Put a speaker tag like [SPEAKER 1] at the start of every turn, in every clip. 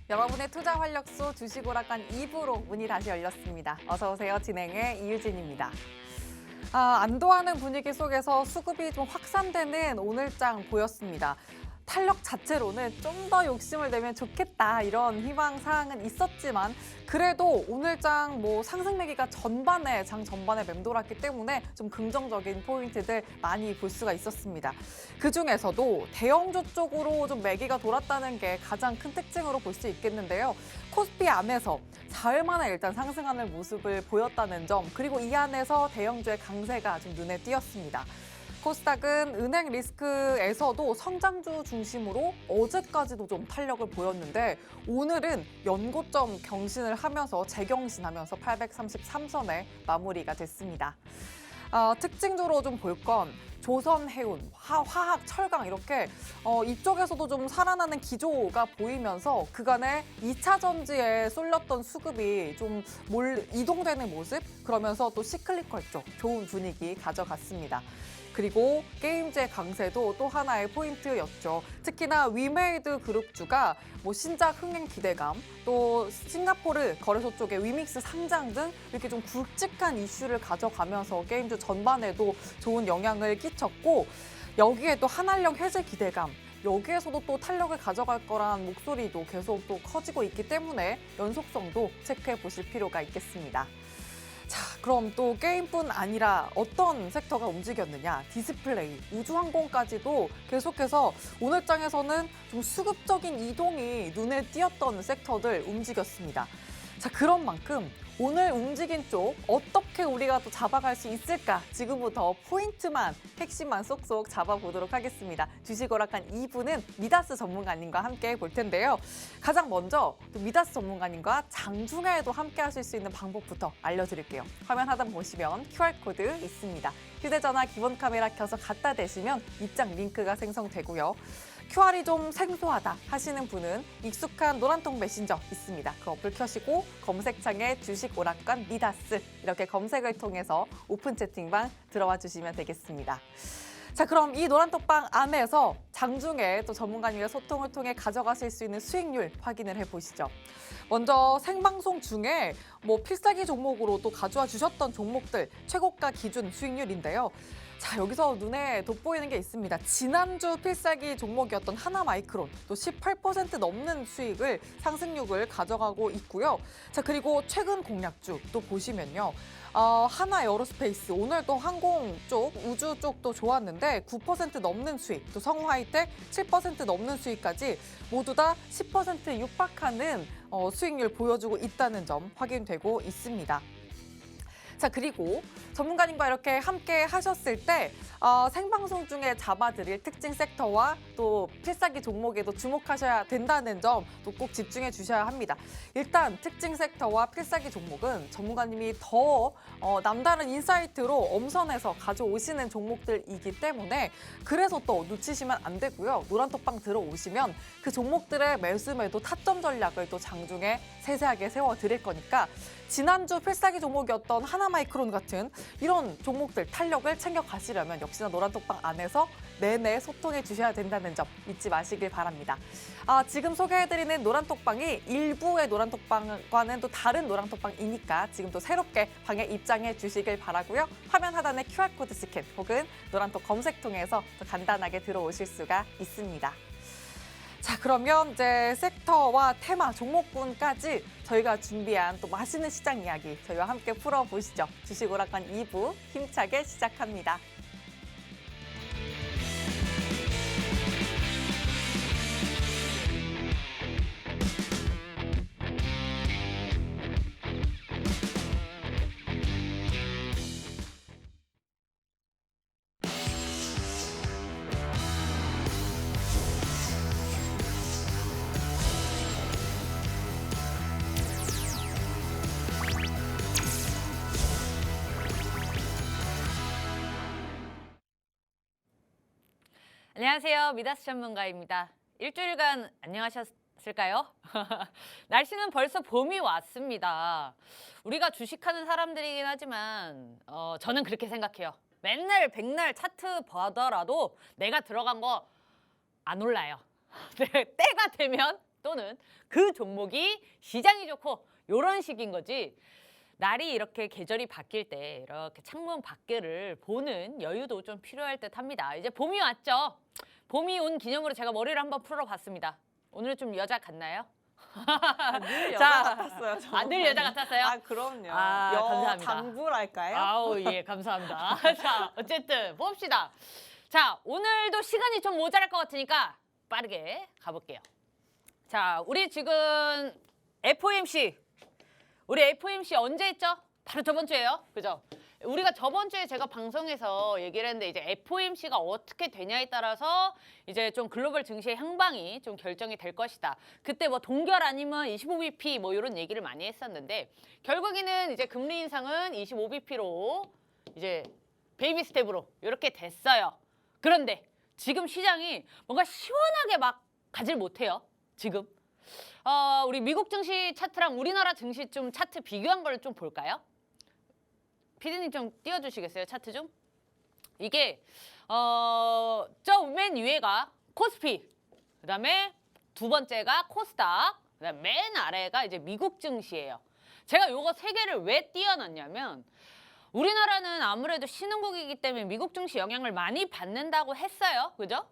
[SPEAKER 1] 여러분의 투자 활력소 주식 오락관 2부로 문이 다시 열렸습니다. 어서 오세요. 진행의 이유진입니다. 안도하는 분위기 속에서 수급이 좀 확산되는 오늘장 보였습니다. 탄력 자체로는 좀 더 욕심을 내면 좋겠다 이런 희망 사항은 있었지만 그래도 오늘장 상승 매기가 장 전반에 맴돌았기 때문에 좀 긍정적인 포인트들 많이 볼 수가 있었습니다. 그중에서도 대형주 쪽으로 좀 매기가 돌았다는 게 가장 큰 특징으로 볼 수 있겠는데요. 코스피 안에서 사흘 만에 일단 상승하는 모습을 보였다는 점, 그리고 이 안에서 대형주의 강세가 좀 눈에 띄었습니다. 코스닥은 은행 리스크에서도 성장주 중심으로 어제까지도 좀 탄력을 보였는데 오늘은 연고점 경신을 하면서 재경신하면서 833선에 마무리가 됐습니다. 특징주로 좀 볼 건 조선해운, 화학, 철강 이렇게 이쪽에서도 좀 살아나는 기조가 보이면서 그간에 2차 전지에 쏠렸던 수급이 좀 이동되는 모습, 그러면서 또 시클리컬 쪽 좋은 분위기 가져갔습니다. 그리고 게임재 강세도 또 하나의 포인트였죠. 특히나 위메이드 그룹주가 신작 흥행 기대감, 또 싱가포르 거래소 쪽의 위믹스 상장 등 이렇게 좀 굵직한 이슈를 가져가면서 게임주 전반에도 좋은 영향을 끼쳤고, 여기에 또 한한령 해제 기대감, 여기에서도 또 탄력을 가져갈 거란 목소리도 계속 또 커지고 있기 때문에 연속성도 체크해 보실 필요가 있겠습니다. 자, 그럼 또 게임뿐 아니라 어떤 섹터가 움직였느냐? 디스플레이, 우주항공까지도 계속해서 오늘장에서는 좀 수급적인 이동이 눈에 띄었던 섹터들 움직였습니다. 자, 그런 만큼 오늘 움직인 쪽 어떻게 우리가 또 잡아갈 수 있을까? 지금부터 포인트만, 핵심만 쏙쏙 잡아보도록 하겠습니다. 주식 오락관 2부는 미다스 전문가님과 함께 볼 텐데요. 가장 먼저 또 미다스 전문가님과 장중에도 함께 하실 수 있는 방법부터 알려드릴게요. 화면 하단 보시면 QR코드 있습니다. 휴대전화 기본 카메라 켜서 갖다 대시면 입장 링크가 생성되고요. QR이 좀 생소하다 하시는 분은 익숙한 노란통 메신저 있습니다. 그 어플 켜시고 검색창에 주식 오락관 미다스 이렇게 검색을 통해서 오픈 채팅방 들어와 주시면 되겠습니다. 자, 그럼 이 노란톡방 안에서 장중에 또 전문가님의 소통을 통해 가져가실 수 있는 수익률 확인을 해보시죠. 먼저 생방송 중에 필사기 종목으로 또 가져와 주셨던 종목들 최고가 기준 수익률인데요. 자, 여기서 눈에 돋보이는 게 있습니다. 지난주 필사기 종목이었던 하나마이크론 또 18% 넘는 수익을 상승률을 가져가고 있고요. 자, 그리고 최근 공략주 또 보시면요. 하나에어로스페이스 오늘 또 항공 쪽, 우주 쪽도 좋았는데 9% 넘는 수익, 또 성우하이텍 7% 넘는 수익까지 모두 다 10% 육박하는 수익률 보여주고 있다는 점 확인되고 있습니다. 자, 그리고 전문가님과 이렇게 함께 하셨을 때 생방송 중에 잡아드릴 특징 섹터와 또 필사기 종목에도 주목하셔야 된다는 점 또 꼭 집중해 주셔야 합니다. 일단 특징 섹터와 필사기 종목은 전문가님이 더 남다른 인사이트로 엄선해서 가져오시는 종목들이기 때문에 그래서 또 놓치시면 안 되고요. 노란톡방 들어오시면 그 종목들의 매수 타점 전략을 또 장중에 세세하게 세워드릴 거니까 지난주 필사기 종목이었던 하나마이크론 같은 이런 종목들 탄력을 챙겨가시려면 역시나 노란톡방 안에서 내내 소통해 주셔야 된다는 점 잊지 마시길 바랍니다. 지금 소개해드리는 노란톡방이 일부의 노란톡방과는 또 다른 노란톡방이니까 지금 또 새롭게 방에 입장해 주시길 바라고요. 화면 하단에 QR코드 스캔 혹은 노란톡 검색 통해서 또 간단하게 들어오실 수가 있습니다. 자, 그러면 이제 섹터와 테마, 종목군까지 저희가 준비한 또 맛있는 시장 이야기 저희와 함께 풀어보시죠. 주식 오락관 2부 힘차게 시작합니다.
[SPEAKER 2] 안녕하세요. 미다스 전문가입니다. 일주일간 안녕하셨을까요? 날씨는 벌써 봄이 왔습니다. 우리가 주식하는 사람들이긴 하지만 저는 그렇게 생각해요. 맨날 백날 차트 보더라도 내가 들어간 거 안 올라요. 때가 되면 또는 그 종목이 시장이 좋고 이런 식인 거지. 날이 이렇게 계절이 바뀔 때 이렇게 창문 밖을 보는 여유도 좀 필요할 듯 합니다. 이제 봄이 왔죠. 봄이 온 기념으로 제가 머리를 한번 풀어봤습니다. 오늘 좀 여자 같나요?
[SPEAKER 1] 늘
[SPEAKER 2] 자,
[SPEAKER 1] 여자 같았어요.
[SPEAKER 2] 늘 여자 같았어요?
[SPEAKER 1] 아, 그럼요.
[SPEAKER 2] 아, 감사합니다.
[SPEAKER 1] 장부랄까요?
[SPEAKER 2] 아우, 예, 감사합니다. 자, 어쨌든 봅시다. 자, 오늘도 시간이 좀 모자랄 것 같으니까 빠르게 가볼게요. 자, 우리 지금 FOMC. 우리 FOMC 언제 했죠? 바로 저번 주에요. 그죠? 우리가 저번 주에 제가 방송에서 얘기를 했는데 이제 FOMC가 어떻게 되냐에 따라서 이제 좀 글로벌 증시의 향방이 좀 결정이 될 것이다. 그때 뭐 동결 아니면 25bp 뭐 이런 얘기를 많이 했었는데 결국에는 이제 금리 인상은 25bp로 이제 베이비 스텝으로 이렇게 됐어요. 그런데 지금 시장이 뭔가 시원하게 막 가질 못해요. 지금. 우리 미국 증시 차트랑 우리나라 증시 좀 차트 비교한 걸 좀 볼까요? 피디님 좀 띄워주시겠어요? 차트 좀? 이게 저 맨 위에가 코스피, 그다음에 두 번째가 코스닥, 그다음에 맨 아래가 이제 미국 증시예요. 제가 요거 세 개를 왜 띄워놨냐면 우리나라는 아무래도 신흥국이기 때문에 미국 증시 영향을 많이 받는다고 했어요. 그죠?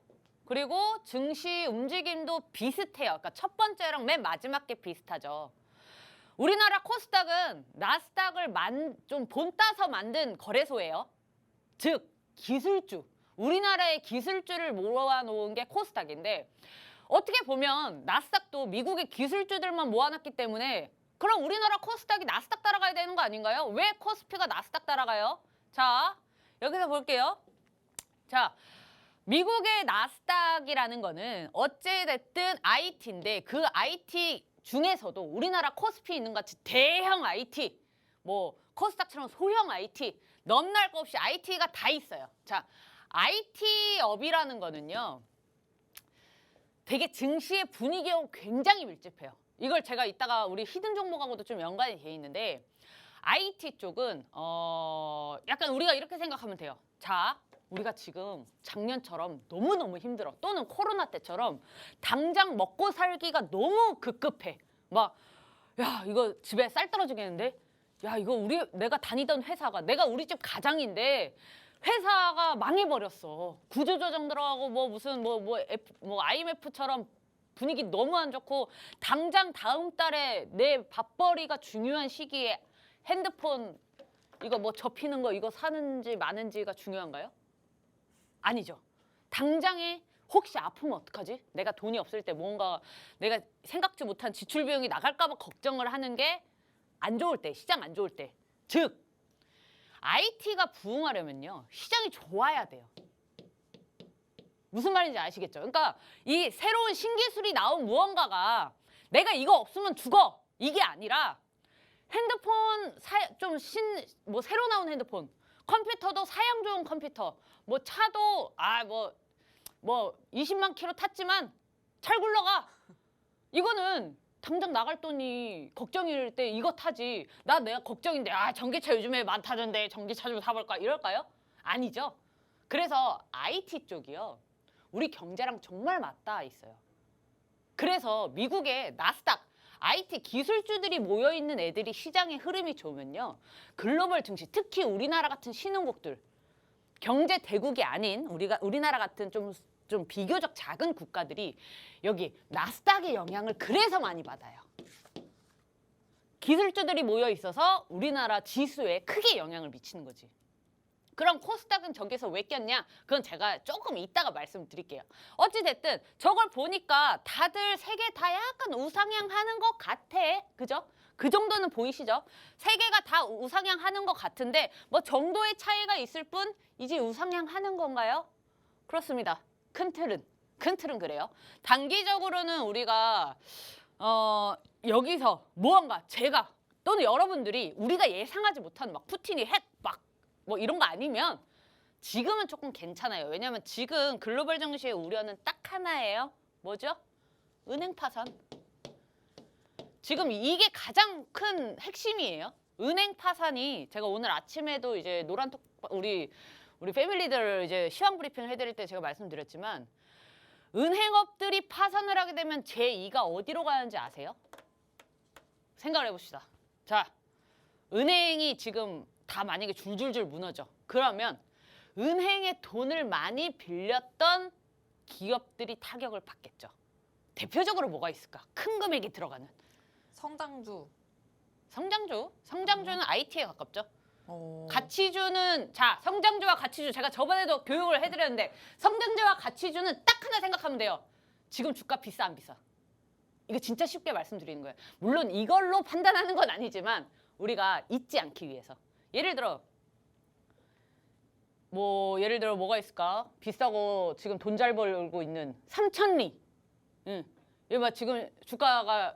[SPEAKER 2] 그리고 증시 움직임도 비슷해요. 그러니까 첫 번째랑 맨 마지막 게 비슷하죠. 우리나라 코스닥은 나스닥을 좀 본따서 만든 거래소예요. 즉 기술주, 우리나라의 기술주를 모아놓은 게 코스닥인데 어떻게 보면 나스닥도 미국의 기술주들만 모아놨기 때문에 그럼 우리나라 코스닥이 나스닥 따라가야 되는 거 아닌가요? 왜 코스피가 나스닥 따라가요? 자, 여기서 볼게요. 자, 미국의 나스닥이라는 거는 어찌됐든 IT인데 그 IT 중에서도 우리나라 코스피 있는 것 같이 대형 IT, 뭐 코스닥처럼 소형 IT, 넘날 거 없이 IT가 다 있어요. 자, IT업이라는 거는요. 되게 증시의 분위기하고 굉장히 밀집해요. 이걸 제가 이따가 우리 히든 종목하고도 좀 연관이 돼 있는데 IT 쪽은 약간 우리가 이렇게 생각하면 돼요. 자, 우리가 지금 작년처럼 너무너무 힘들어. 또는 코로나 때처럼 당장 먹고 살기가 너무 급급해. 막, 야, 이거 집에 쌀 떨어지겠는데? 야, 이거 내가 다니던 회사가, 내가 우리 집 가장인데 회사가 망해버렸어. 구조조정 들어가고 뭐 무슨 뭐 IMF처럼 분위기 너무 안 좋고 당장 다음 달에 내 밥벌이가 중요한 시기에 핸드폰 이거 뭐 접히는 거 이거 사는지 마는지가 중요한가요? 아니죠. 당장에 혹시 아프면 어떡하지? 내가 돈이 없을 때 뭔가 내가 생각지 못한 지출 비용이 나갈까 봐 걱정을 하는 게 안 좋을 때, 시장 안 좋을 때. 즉, IT가 부흥하려면요. 시장이 좋아야 돼요. 무슨 말인지 아시겠죠? 그러니까 이 새로운 신기술이 나온 무언가가 내가 이거 없으면 죽어. 이게 아니라 핸드폰 뭐 새로 나온 핸드폰, 컴퓨터도 사양 좋은 컴퓨터, 뭐 차도 뭐 20만 킬로 탔지만 잘 굴러가. 이거는 당장 나갈 돈이 걱정일 때 이거 타지. 내가 걱정인데 전기차 요즘에 많다던데 전기차 좀 사볼까 이럴까요? 아니죠. 그래서 IT 쪽이요. 우리 경제랑 정말 맞닿아 있어요. 그래서 미국의 나스닥, IT 기술주들이 모여있는 애들이 시장의 흐름이 좋으면요. 글로벌 증시, 특히 우리나라 같은 신흥국들, 경제 대국이 아닌 우리나라 같은 좀 비교적 작은 국가들이 여기 나스닥의 영향을 그래서 많이 받아요. 기술주들이 모여 있어서 우리나라 지수에 크게 영향을 미치는 거지. 그럼 코스닥은 저기서 왜 꼈냐? 그건 제가 조금 이따가 말씀드릴게요. 어찌됐든 저걸 보니까 다들 세 개 다 약간 우상향하는 것 같아. 그죠? 그 정도는 보이시죠? 세 개가 다 우상향하는 것 같은데 뭐 정도의 차이가 있을 뿐 이제 우상향하는 건가요? 그렇습니다. 큰 틀은 그래요. 단기적으로는 우리가 여기서 무언가 제가 또는 여러분들이 우리가 예상하지 못한 막 푸틴이 핵 막 뭐 이런 거 아니면 지금은 조금 괜찮아요. 왜냐하면 지금 글로벌 증시의 우려는 딱 하나예요. 뭐죠? 은행 파산. 지금 이게 가장 큰 핵심이에요. 은행 파산이 제가 오늘 아침에도 이제 노란톡 우리 패밀리들 이제 시황 브리핑을 해드릴 때 제가 말씀드렸지만 은행업들이 파산을 하게 되면 제2가 어디로 가는지 아세요? 생각을 해봅시다. 자, 은행이 지금 다 만약에 줄줄줄 무너져. 그러면 은행에 돈을 많이 빌렸던 기업들이 타격을 받겠죠. 대표적으로 뭐가 있을까? 큰 금액이 들어가는.
[SPEAKER 1] 성장주.
[SPEAKER 2] 성장주? 성장주는 IT에 가깝죠.
[SPEAKER 1] 어.
[SPEAKER 2] 가치주는 자 성장주와 가치주 제가 저번에도 교육을 해드렸는데 성장주와 가치주는 딱 하나 생각하면 돼요. 지금 주가 비싸 안 비싸? 이거 진짜 쉽게 말씀드리는 거예요. 물론 이걸로 판단하는 건 아니지만 우리가 잊지 않기 위해서. 예를 들어 뭐가 있을까? 비싸고 지금 돈 잘 벌고 있는 삼천리. 응. 이거 막 지금 주가가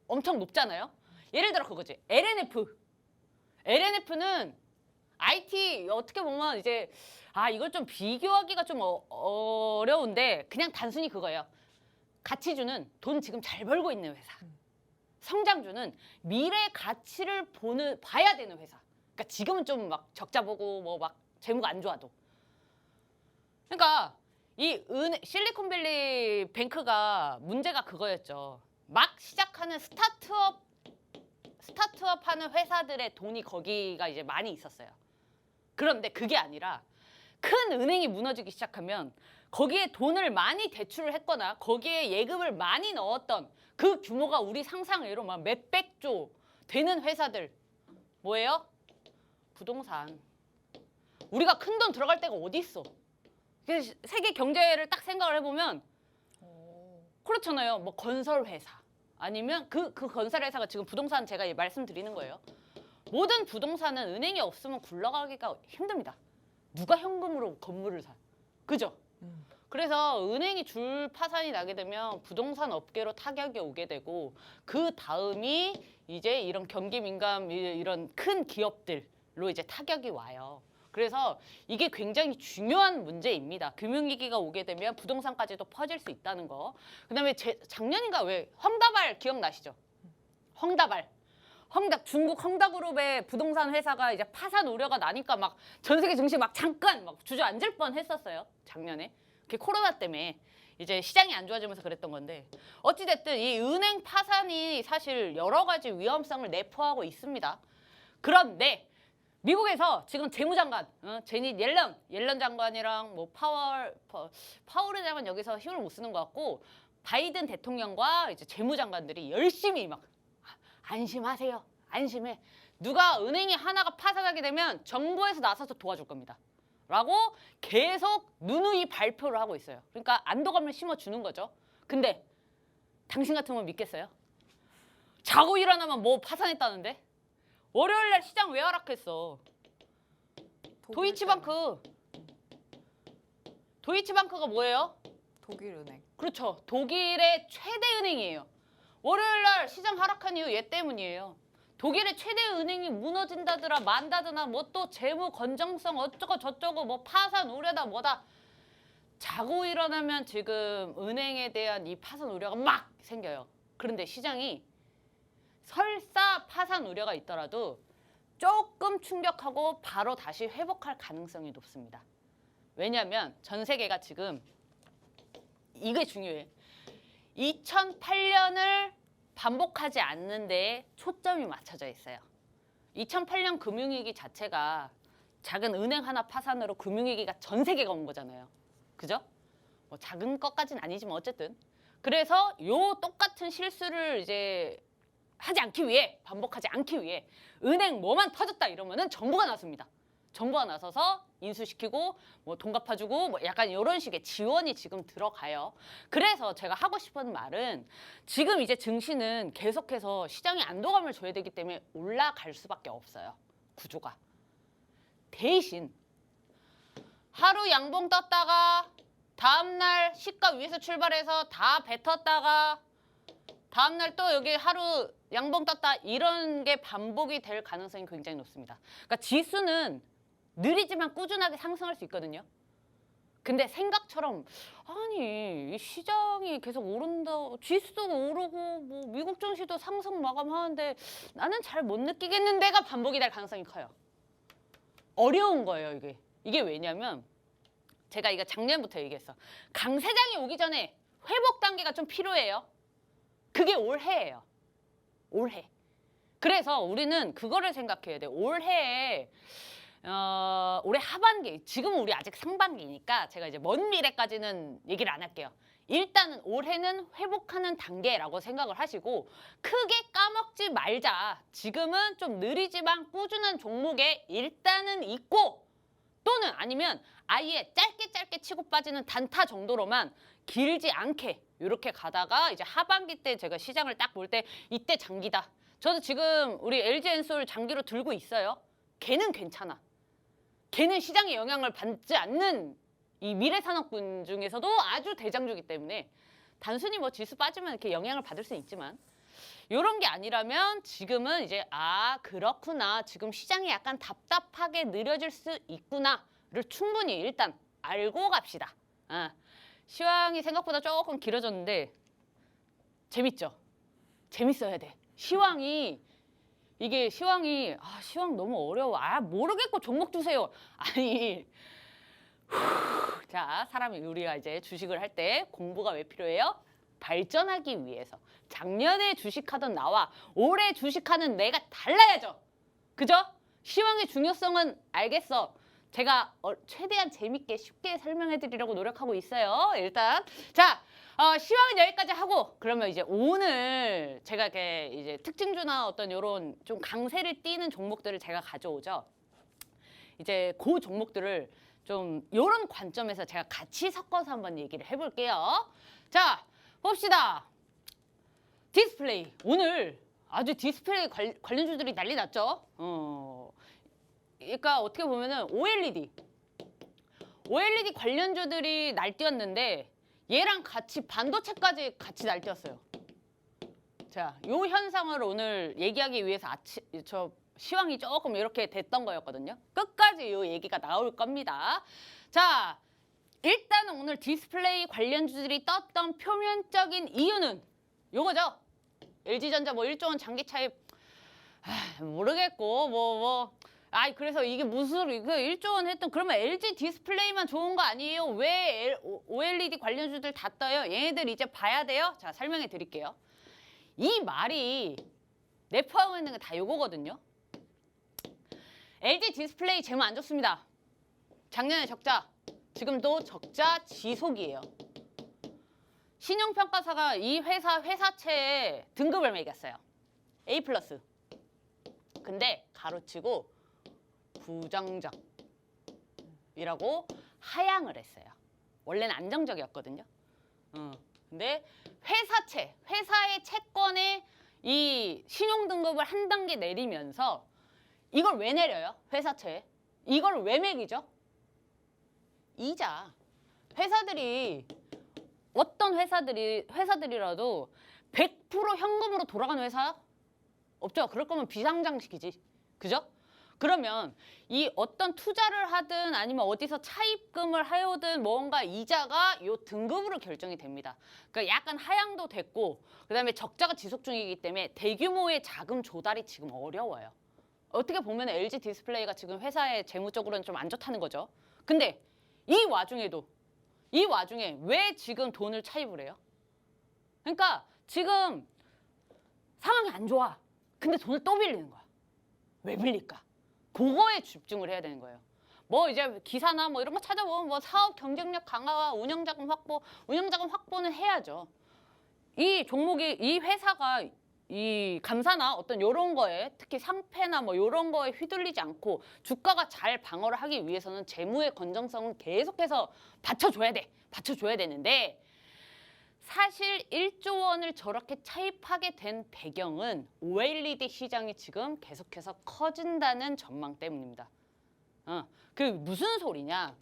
[SPEAKER 2] 엄청 높잖아요. 예를 들어 그거지. LNF. LNF는 IT 어떻게 보면 이제 이걸 좀 비교하기가 좀 어려운데 그냥 단순히 그거예요. 가치주는 돈 지금 잘 벌고 있는 회사. 성장주는 미래 가치를 봐야 되는 회사. 그러니까 지금은 좀 막 적자 보고 뭐 막 재무가 안 좋아도. 그러니까 이 실리콘밸리 뱅크가 문제가 그거였죠. 막 시작하는 스타트업 하는 회사들의 돈이 거기가 이제 많이 있었어요. 그런데 그게 아니라 큰 은행이 무너지기 시작하면 거기에 돈을 많이 대출을 했거나 거기에 예금을 많이 넣었던 그 규모가 우리 상상외로 막 몇백조 되는 회사들 뭐예요? 부동산. 우리가 큰 돈 들어갈 데가 어디 있어? 세계 경제를 딱 생각을 해보면 그렇잖아요. 뭐 건설 회사 아니면 그 건설 회사가 지금 부동산 제가 말씀드리는 거예요. 모든 부동산은 은행이 없으면 굴러가기가 힘듭니다. 누가 현금으로 건물을 사? 그죠? 그래서 은행이 줄 파산이 나게 되면 부동산 업계로 타격이 오게 되고 그 다음이 이제 이런 경기 민감 이런 큰 기업들로 이제 타격이 와요. 그래서 이게 굉장히 중요한 문제입니다. 금융위기가 오게 되면 부동산까지도 퍼질 수 있다는 거. 그다음에 작년인가 왜 헝다발 기억나시죠? 헝다발. 중국 헝다그룹의 부동산 회사가 이제 파산 우려가 나니까 막 전 세계 증시 막 잠깐 막 주저앉을 뻔했었어요. 작년에. 그게 코로나 때문에 이제 시장이 안 좋아지면서 그랬던 건데 어찌됐든 이 은행 파산이 사실 여러 가지 위험성을 내포하고 있습니다. 그런데 미국에서 지금 재무장관 제닛 옐런 장관이랑 뭐 파월 장관 여기서 힘을 못 쓰는 것 같고 바이든 대통령과 이제 재무장관들이 열심히 막 안심하세요. 안심해. 누가 은행이 하나가 파산하게 되면 정부에서 나서서 도와줄 겁니다. 라고 계속 누누이 발표를 하고 있어요. 그러니까 안도감을 심어주는 거죠. 근데 당신 같으면 믿겠어요? 자고 일어나면 뭐 파산했다는데? 월요일 날 시장 왜 하락했어? 도이치방크가 뭐예요?
[SPEAKER 1] 독일은행.
[SPEAKER 2] 그렇죠. 독일의 최대 은행이에요. 월요일 날 시장 하락한 이유 얘 때문이에요. 독일의 최대 은행이 무너진다더라 만다더나 뭐 또 재무 건정성 어쩌고 저쩌고 뭐 파산 우려다 뭐다. 자고 일어나면 지금 은행에 대한 이 파산 우려가 막 생겨요. 그런데 시장이 설사 파산 우려가 있더라도 조금 충격하고 바로 다시 회복할 가능성이 높습니다. 왜냐하면 전 세계가 지금 이게 중요해. 2008년을 반복하지 않는 데 초점이 맞춰져 있어요. 2008년 금융위기 자체가 작은 은행 하나 파산으로 금융위기가 전 세계가 온 거잖아요. 그죠? 뭐 작은 것까지는 아니지만 어쨌든. 그래서 요 똑같은 실수를 이제 반복하지 않기 위해 은행 뭐만 터졌다 이러면은 정부가 나섭니다. 정부가 나서서 인수시키고 뭐 돈 갚아주고 뭐 약간 이런 식의 지원이 지금 들어가요. 그래서 제가 하고 싶은 말은 지금 이제 증시는 계속해서 시장에 안도감을 줘야 되기 때문에 올라갈 수밖에 없어요. 구조가. 대신 하루 양봉 떴다가 다음날 시가 위에서 출발해서 다 뱉었다가 다음날 또 여기 하루 양봉 떴다 이런 게 반복이 될 가능성이 굉장히 높습니다. 그러니까 지수는 느리지만 꾸준하게 상승할 수 있거든요. 근데 생각처럼 아니 이 시장이 계속 오른다 지수도 오르고 뭐 미국 증시도 상승 마감하는데 나는 잘 못 느끼겠는데가 반복이 될 가능성이 커요. 어려운 거예요 이게. 이게 왜냐면 제가 이거 작년부터 얘기했어. 강세장이 오기 전에 회복 단계가 좀 필요해요. 그게 올해예요. 올해. 그래서 우리는 그거를 생각해야 돼. 올해에 올해 하반기, 지금은 우리 아직 상반기니까 제가 이제 먼 미래까지는 얘기를 안 할게요. 일단은 올해는 회복하는 단계라고 생각을 하시고 크게 까먹지 말자. 지금은 좀 느리지만 꾸준한 종목에 일단은 있고 또는 아니면 아예 짧게 치고 빠지는 단타 정도로만 길지 않게 이렇게 가다가 이제 하반기 때 제가 시장을 딱 볼 때 이때 장기다. 저도 지금 우리 LG엔솔 장기로 들고 있어요. 걔는 괜찮아. 걔는 시장의 영향을 받지 않는 이 미래산업군 중에서도 아주 대장주기 때문에 단순히 뭐 지수 빠지면 이렇게 영향을 받을 수는 있지만 이런 게 아니라면 지금은 이제 아 그렇구나. 지금 시장이 약간 답답하게 느려질 수 있구나를 충분히 일단 알고 갑시다. 시황이 생각보다 조금 길어졌는데 재밌죠? 재밌어야 돼. 시황이 시황 너무 어려워. 모르겠고 종목 주세요. 아니 자, 우리가 이제 주식을 할 때 공부가 왜 필요해요? 발전하기 위해서. 작년에 주식하던 나와 올해 주식하는 내가 달라야죠. 그죠? 시황의 중요성은 알겠어. 제가 최대한 재밌게 쉽게 설명해 드리려고 노력하고 있어요. 일단 자, 시황은 여기까지 하고 그러면 이제 오늘 제가 이렇게 이제 특징주나 어떤 요런 좀 강세를 띠는 종목들을 제가 가져오죠. 이제 그 종목들을 좀 이런 관점에서 제가 같이 섞어서 한번 얘기를 해볼게요. 자, 봅시다. 디스플레이. 오늘 아주 디스플레이 관련주들이 난리 났죠. 그러니까 어떻게 보면은 OLED 관련주들이 날뛰었는데 얘랑 같이 반도체까지 같이 날뛰었어요. 자, 요 현상을 오늘 얘기하기 위해서 시황이 조금 이렇게 됐던 거였거든요. 끝까지 이 얘기가 나올 겁니다. 자, 일단은 오늘 디스플레이 관련주들이 떴던 표면적인 이유는 요거죠. LG전자 뭐 1조 원 장기 차입 모르겠고 그래서 이게 무슨 소리? 그 1조 원 했던 그러면 LG 디스플레이만 좋은 거 아니에요? 왜 OLED 관련주들 다 떠요? 얘네들 이제 봐야 돼요. 자, 설명해 드릴게요. 이 말이 내 포함하고 있는 게 다 요거거든요. LG 디스플레이 재무 안 좋습니다. 작년에 적자, 지금도 적자 지속이에요. 신용평가사가 이 회사채에 등급을 매겼어요. A+. 근데 가로치고 부정적이라고 하향을 했어요. 원래는 안정적이었거든요. 근데 회사의 채권에 이 신용 등급을 한 단계 내리면서 이걸 왜 내려요? 회사채. 이걸 왜 매기죠? 이자. 어떤 회사들이라도 100% 현금으로 돌아가는 회사 없죠. 그럴 거면 비상장시키지. 그죠? 그러면 이 어떤 투자를 하든 아니면 어디서 차입금을 해오든 뭔가 이자가 요 등급으로 결정이 됩니다. 그러니까 약간 하향도 됐고 그다음에 적자가 지속 중이기 때문에 대규모의 자금 조달이 지금 어려워요. 어떻게 보면 LG 디스플레이가 지금 회사의 재무적으로는 좀 안 좋다는 거죠. 근데 이 와중에 왜 지금 돈을 차입을 해요? 그러니까 지금 상황이 안 좋아. 근데 돈을 또 빌리는 거야. 왜 빌릴까? 그거에 집중을 해야 되는 거예요. 뭐 이제 기사나 뭐 이런 거 찾아보면 뭐 사업 경쟁력 강화와 운영자금 확보는 해야죠. 이 회사가 이 감사나 어떤 요런 거에 특히 상패나 뭐 요런 거에 휘둘리지 않고 주가가 잘 방어를 하기 위해서는 재무의 건전성은 계속해서 받쳐줘야 되는데 사실 1조 원을 저렇게 차입하게 된 배경은 OLED 시장이 지금 계속해서 커진다는 전망 때문입니다. 그 무슨 소리냐?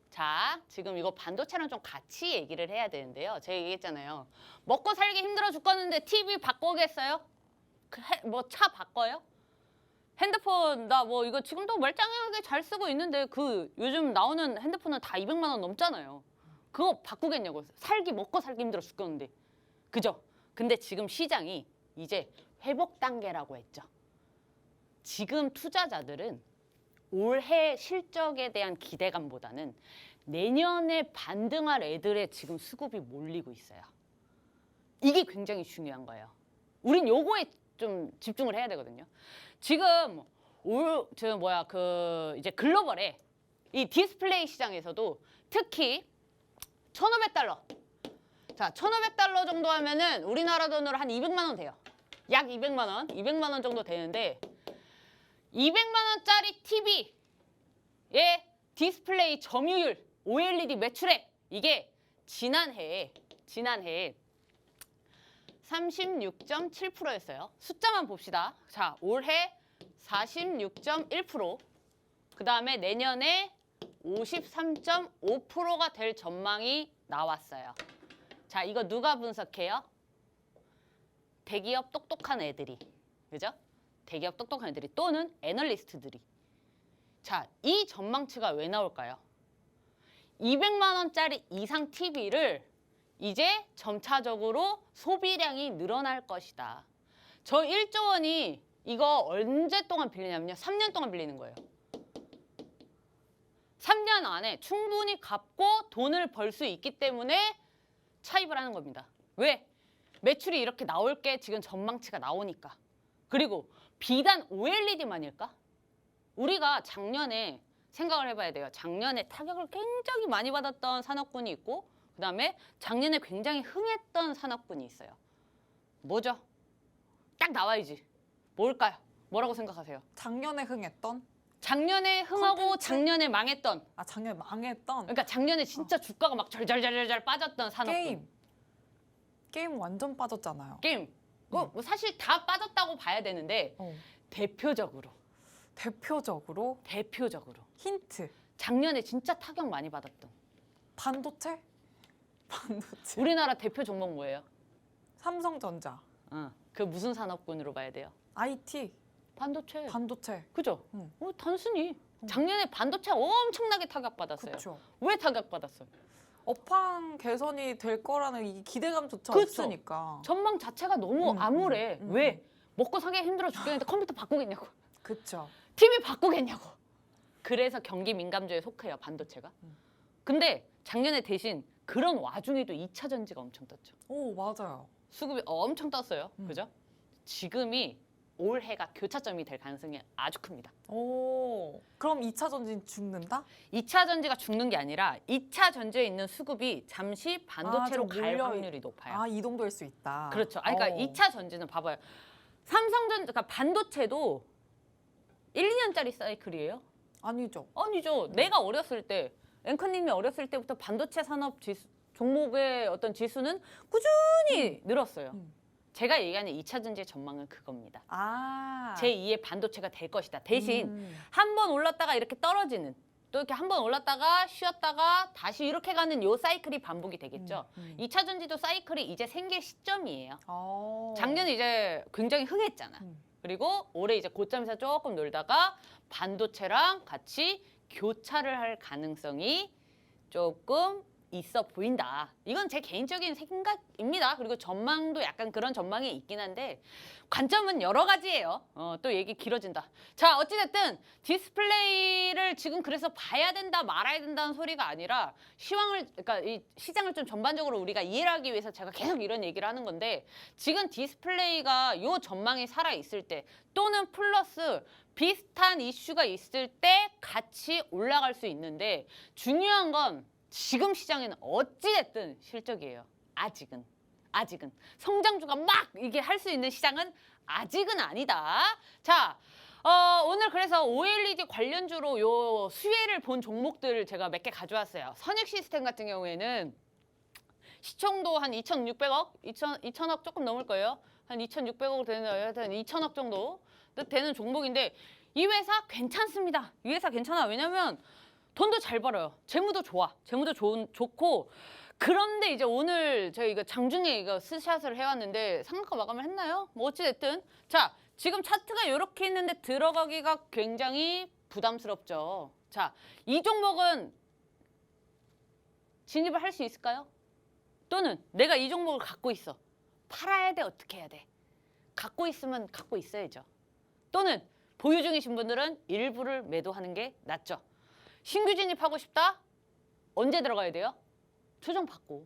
[SPEAKER 2] 자, 지금 이거 반도체랑 좀 같이 얘기를 해야 되는데요. 제가 얘기했잖아요. 먹고 살기 힘들어 죽겠는데 TV 바꾸겠어요? 뭐 차 바꿔요? 핸드폰 나 뭐 이거 지금도 멀쩡하게 잘 쓰고 있는데 그 요즘 나오는 핸드폰은 다 200만 원 넘잖아요. 그거 바꾸겠냐고. 먹고 살기 힘들어 죽겠는데. 그죠? 근데 지금 시장이 이제 회복 단계라고 했죠. 지금 투자자들은 올해 실적에 대한 기대감보다는 내년에 반등할 애들의 지금 수급이 몰리고 있어요. 이게 굉장히 중요한 거예요. 우린 요거에 좀 집중을 해야 되거든요. 지금 이제 글로벌에 이 디스플레이 시장에서도 특히 1,500달러. 자, 1,500달러 정도 하면은 우리나라 돈으로 한 200만 원 돼요. 약 200만 원, 200만 원 정도 되는데 200만 원짜리 TV의 디스플레이 점유율, OLED 매출액 이게 지난해에 36.7%였어요. 숫자만 봅시다. 자, 올해 46.1%. 그다음에 내년에 53.5%가 될 전망이 나왔어요. 자, 이거 누가 분석해요? 대기업 똑똑한 애들이. 그죠? 대기업 똑똑한 애들이 또는 애널리스트들이. 자, 이 전망치가 왜 나올까요? 200만 원짜리 이상 TV를 이제 점차적으로 소비량이 늘어날 것이다. 저 1조 원이 이거 언제 동안 빌리냐면요. 3년 동안 빌리는 거예요. 3년 안에 충분히 갚고 돈을 벌 수 있기 때문에 차입을 하는 겁니다. 왜? 매출이 이렇게 나올 게 지금 전망치가 나오니까. 그리고 비단 OLED만일까? 우리가 작년에 생각을 해봐야 돼요. 작년에 타격을 굉장히 많이 받았던 산업군이 있고 그다음에 작년에 굉장히 흥했던 산업군이 있어요. 뭐죠? 딱 나와야지. 뭘까요? 뭐라고 생각하세요?
[SPEAKER 1] 작년에 흥했던?
[SPEAKER 2] 작년에 흥하고
[SPEAKER 1] 콘텐츠?
[SPEAKER 2] 작년에 망했던.
[SPEAKER 1] 아, 작년에 망했던?
[SPEAKER 2] 그러니까 작년에 진짜 주가가 막 절절절절 빠졌던 산업군.
[SPEAKER 1] 게임 완전 빠졌잖아요.
[SPEAKER 2] 게임. 뭐 사실 다 빠졌다고 봐야 되는데 대표적으로
[SPEAKER 1] 대표적으로 힌트.
[SPEAKER 2] 작년에 진짜 타격 많이 받았던.
[SPEAKER 1] 반도체?
[SPEAKER 2] 우리나라 대표 종목 뭐예요?
[SPEAKER 1] 삼성전자.
[SPEAKER 2] 그 무슨 산업군으로 봐야 돼요?
[SPEAKER 1] IT.
[SPEAKER 2] 반도체. 그죠?
[SPEAKER 1] 응.
[SPEAKER 2] 단순히 작년에 반도체 엄청나게 타격받았어요.
[SPEAKER 1] 그렇죠.
[SPEAKER 2] 왜 타격받았어요?
[SPEAKER 1] 업황 개선이 될 거라는 이 기대감조차
[SPEAKER 2] 그렇죠.
[SPEAKER 1] 없으니까.
[SPEAKER 2] 전망 자체가 너무 암울해.
[SPEAKER 1] 음.
[SPEAKER 2] 왜? 먹고 사기 힘들어 죽겠는데 컴퓨터 바꾸겠냐고.
[SPEAKER 1] 그렇죠.
[SPEAKER 2] TV 바꾸겠냐고. 그래서 경기 민감주에 속해요, 반도체가. 근데 작년에 대신 그런 와중에도 2차 전지가 엄청 떴죠.
[SPEAKER 1] 오, 맞아요.
[SPEAKER 2] 수급이 엄청 떴어요. 그죠? 지금이 올해가 교차점이 될 가능성이 아주 큽니다.
[SPEAKER 1] 오, 그럼 2차 전지 죽는다?
[SPEAKER 2] 2차 전지가 죽는 게 아니라 2차 전지에 있는 수급이 잠시 반도체로
[SPEAKER 1] 좀
[SPEAKER 2] 갈
[SPEAKER 1] 몰려-
[SPEAKER 2] 확률이 높아요.
[SPEAKER 1] 아, 이동될 수 있다.
[SPEAKER 2] 그렇죠. 아니, 그러니까 2차 전지는 봐봐요. 삼성전자, 그러니까 반도체도 1, 2년짜리 사이클이에요?
[SPEAKER 1] 아니죠.
[SPEAKER 2] 아니죠. 내가 어렸을 때, 앵커님이 어렸을 때부터 반도체 산업 종목의 어떤 지수는 꾸준히 늘었어요. 제가 얘기하는 2차 전지의 전망은 그겁니다.
[SPEAKER 1] 아.
[SPEAKER 2] 제2의 반도체가 될 것이다. 대신 한 번 올랐다가 이렇게 떨어지는, 또 이렇게 한 번 올랐다가 쉬었다가 다시 이렇게 가는 요 사이클이 반복이 되겠죠. 2차 전지도 사이클이 이제 생길 시점이에요. 작년에 이제 굉장히 흥했잖아. 그리고 올해 이제 고점에서 조금 놀다가 반도체랑 같이 교차를 할 가능성이 조금 있어 보인다. 이건 제 개인적인 생각입니다. 그리고 전망도 약간 그런 전망이 있긴 한데 관점은 여러 가지예요. 또 얘기 길어진다. 자, 어찌됐든 디스플레이를 지금 그래서 봐야 된다 말아야 된다는 소리가 아니라 그러니까 이 시장을 좀 전반적으로 우리가 이해를 하기 위해서 제가 계속 이런 얘기를 하는 건데 지금 디스플레이가 요 전망이 살아있을 때 또는 플러스 비슷한 이슈가 있을 때 같이 올라갈 수 있는데 중요한 건 지금 시장에는 어찌됐든 실적이에요. 아직은. 성장주가 막 이게 할 수 있는 시장은 아직은 아니다. 자, 오늘 그래서 OLED 관련주로 요 수혜를 본 종목들을 제가 몇 개 가져왔어요. 선익 시스템 같은 경우에는 시총도 한 2,600억, 2,000억 조금 넘을 거예요. 한 2,600억 되는, 하여튼 2,000억 정도 되는 종목인데 이 회사 괜찮습니다. 이 회사 괜찮아. 왜냐면 돈도 잘 벌어요. 재무도 좋아. 좋고. 그런데 이제 오늘 저희 이거 장중에 이거 스샷을 해왔는데 상한가 마감을 했나요? 뭐 어찌됐든. 자, 지금 차트가 이렇게 있는데 들어가기가 굉장히 부담스럽죠. 자, 이 종목은 진입을 할 수 있을까요? 또는 내가 이 종목을 갖고 있어. 팔아야 돼? 어떻게 해야 돼? 갖고 있으면 갖고 있어야죠. 또는 보유 중이신 분들은 일부를 매도하는 게 낫죠. 신규 진입하고 싶다? 언제 들어가야 돼요? 조정받고.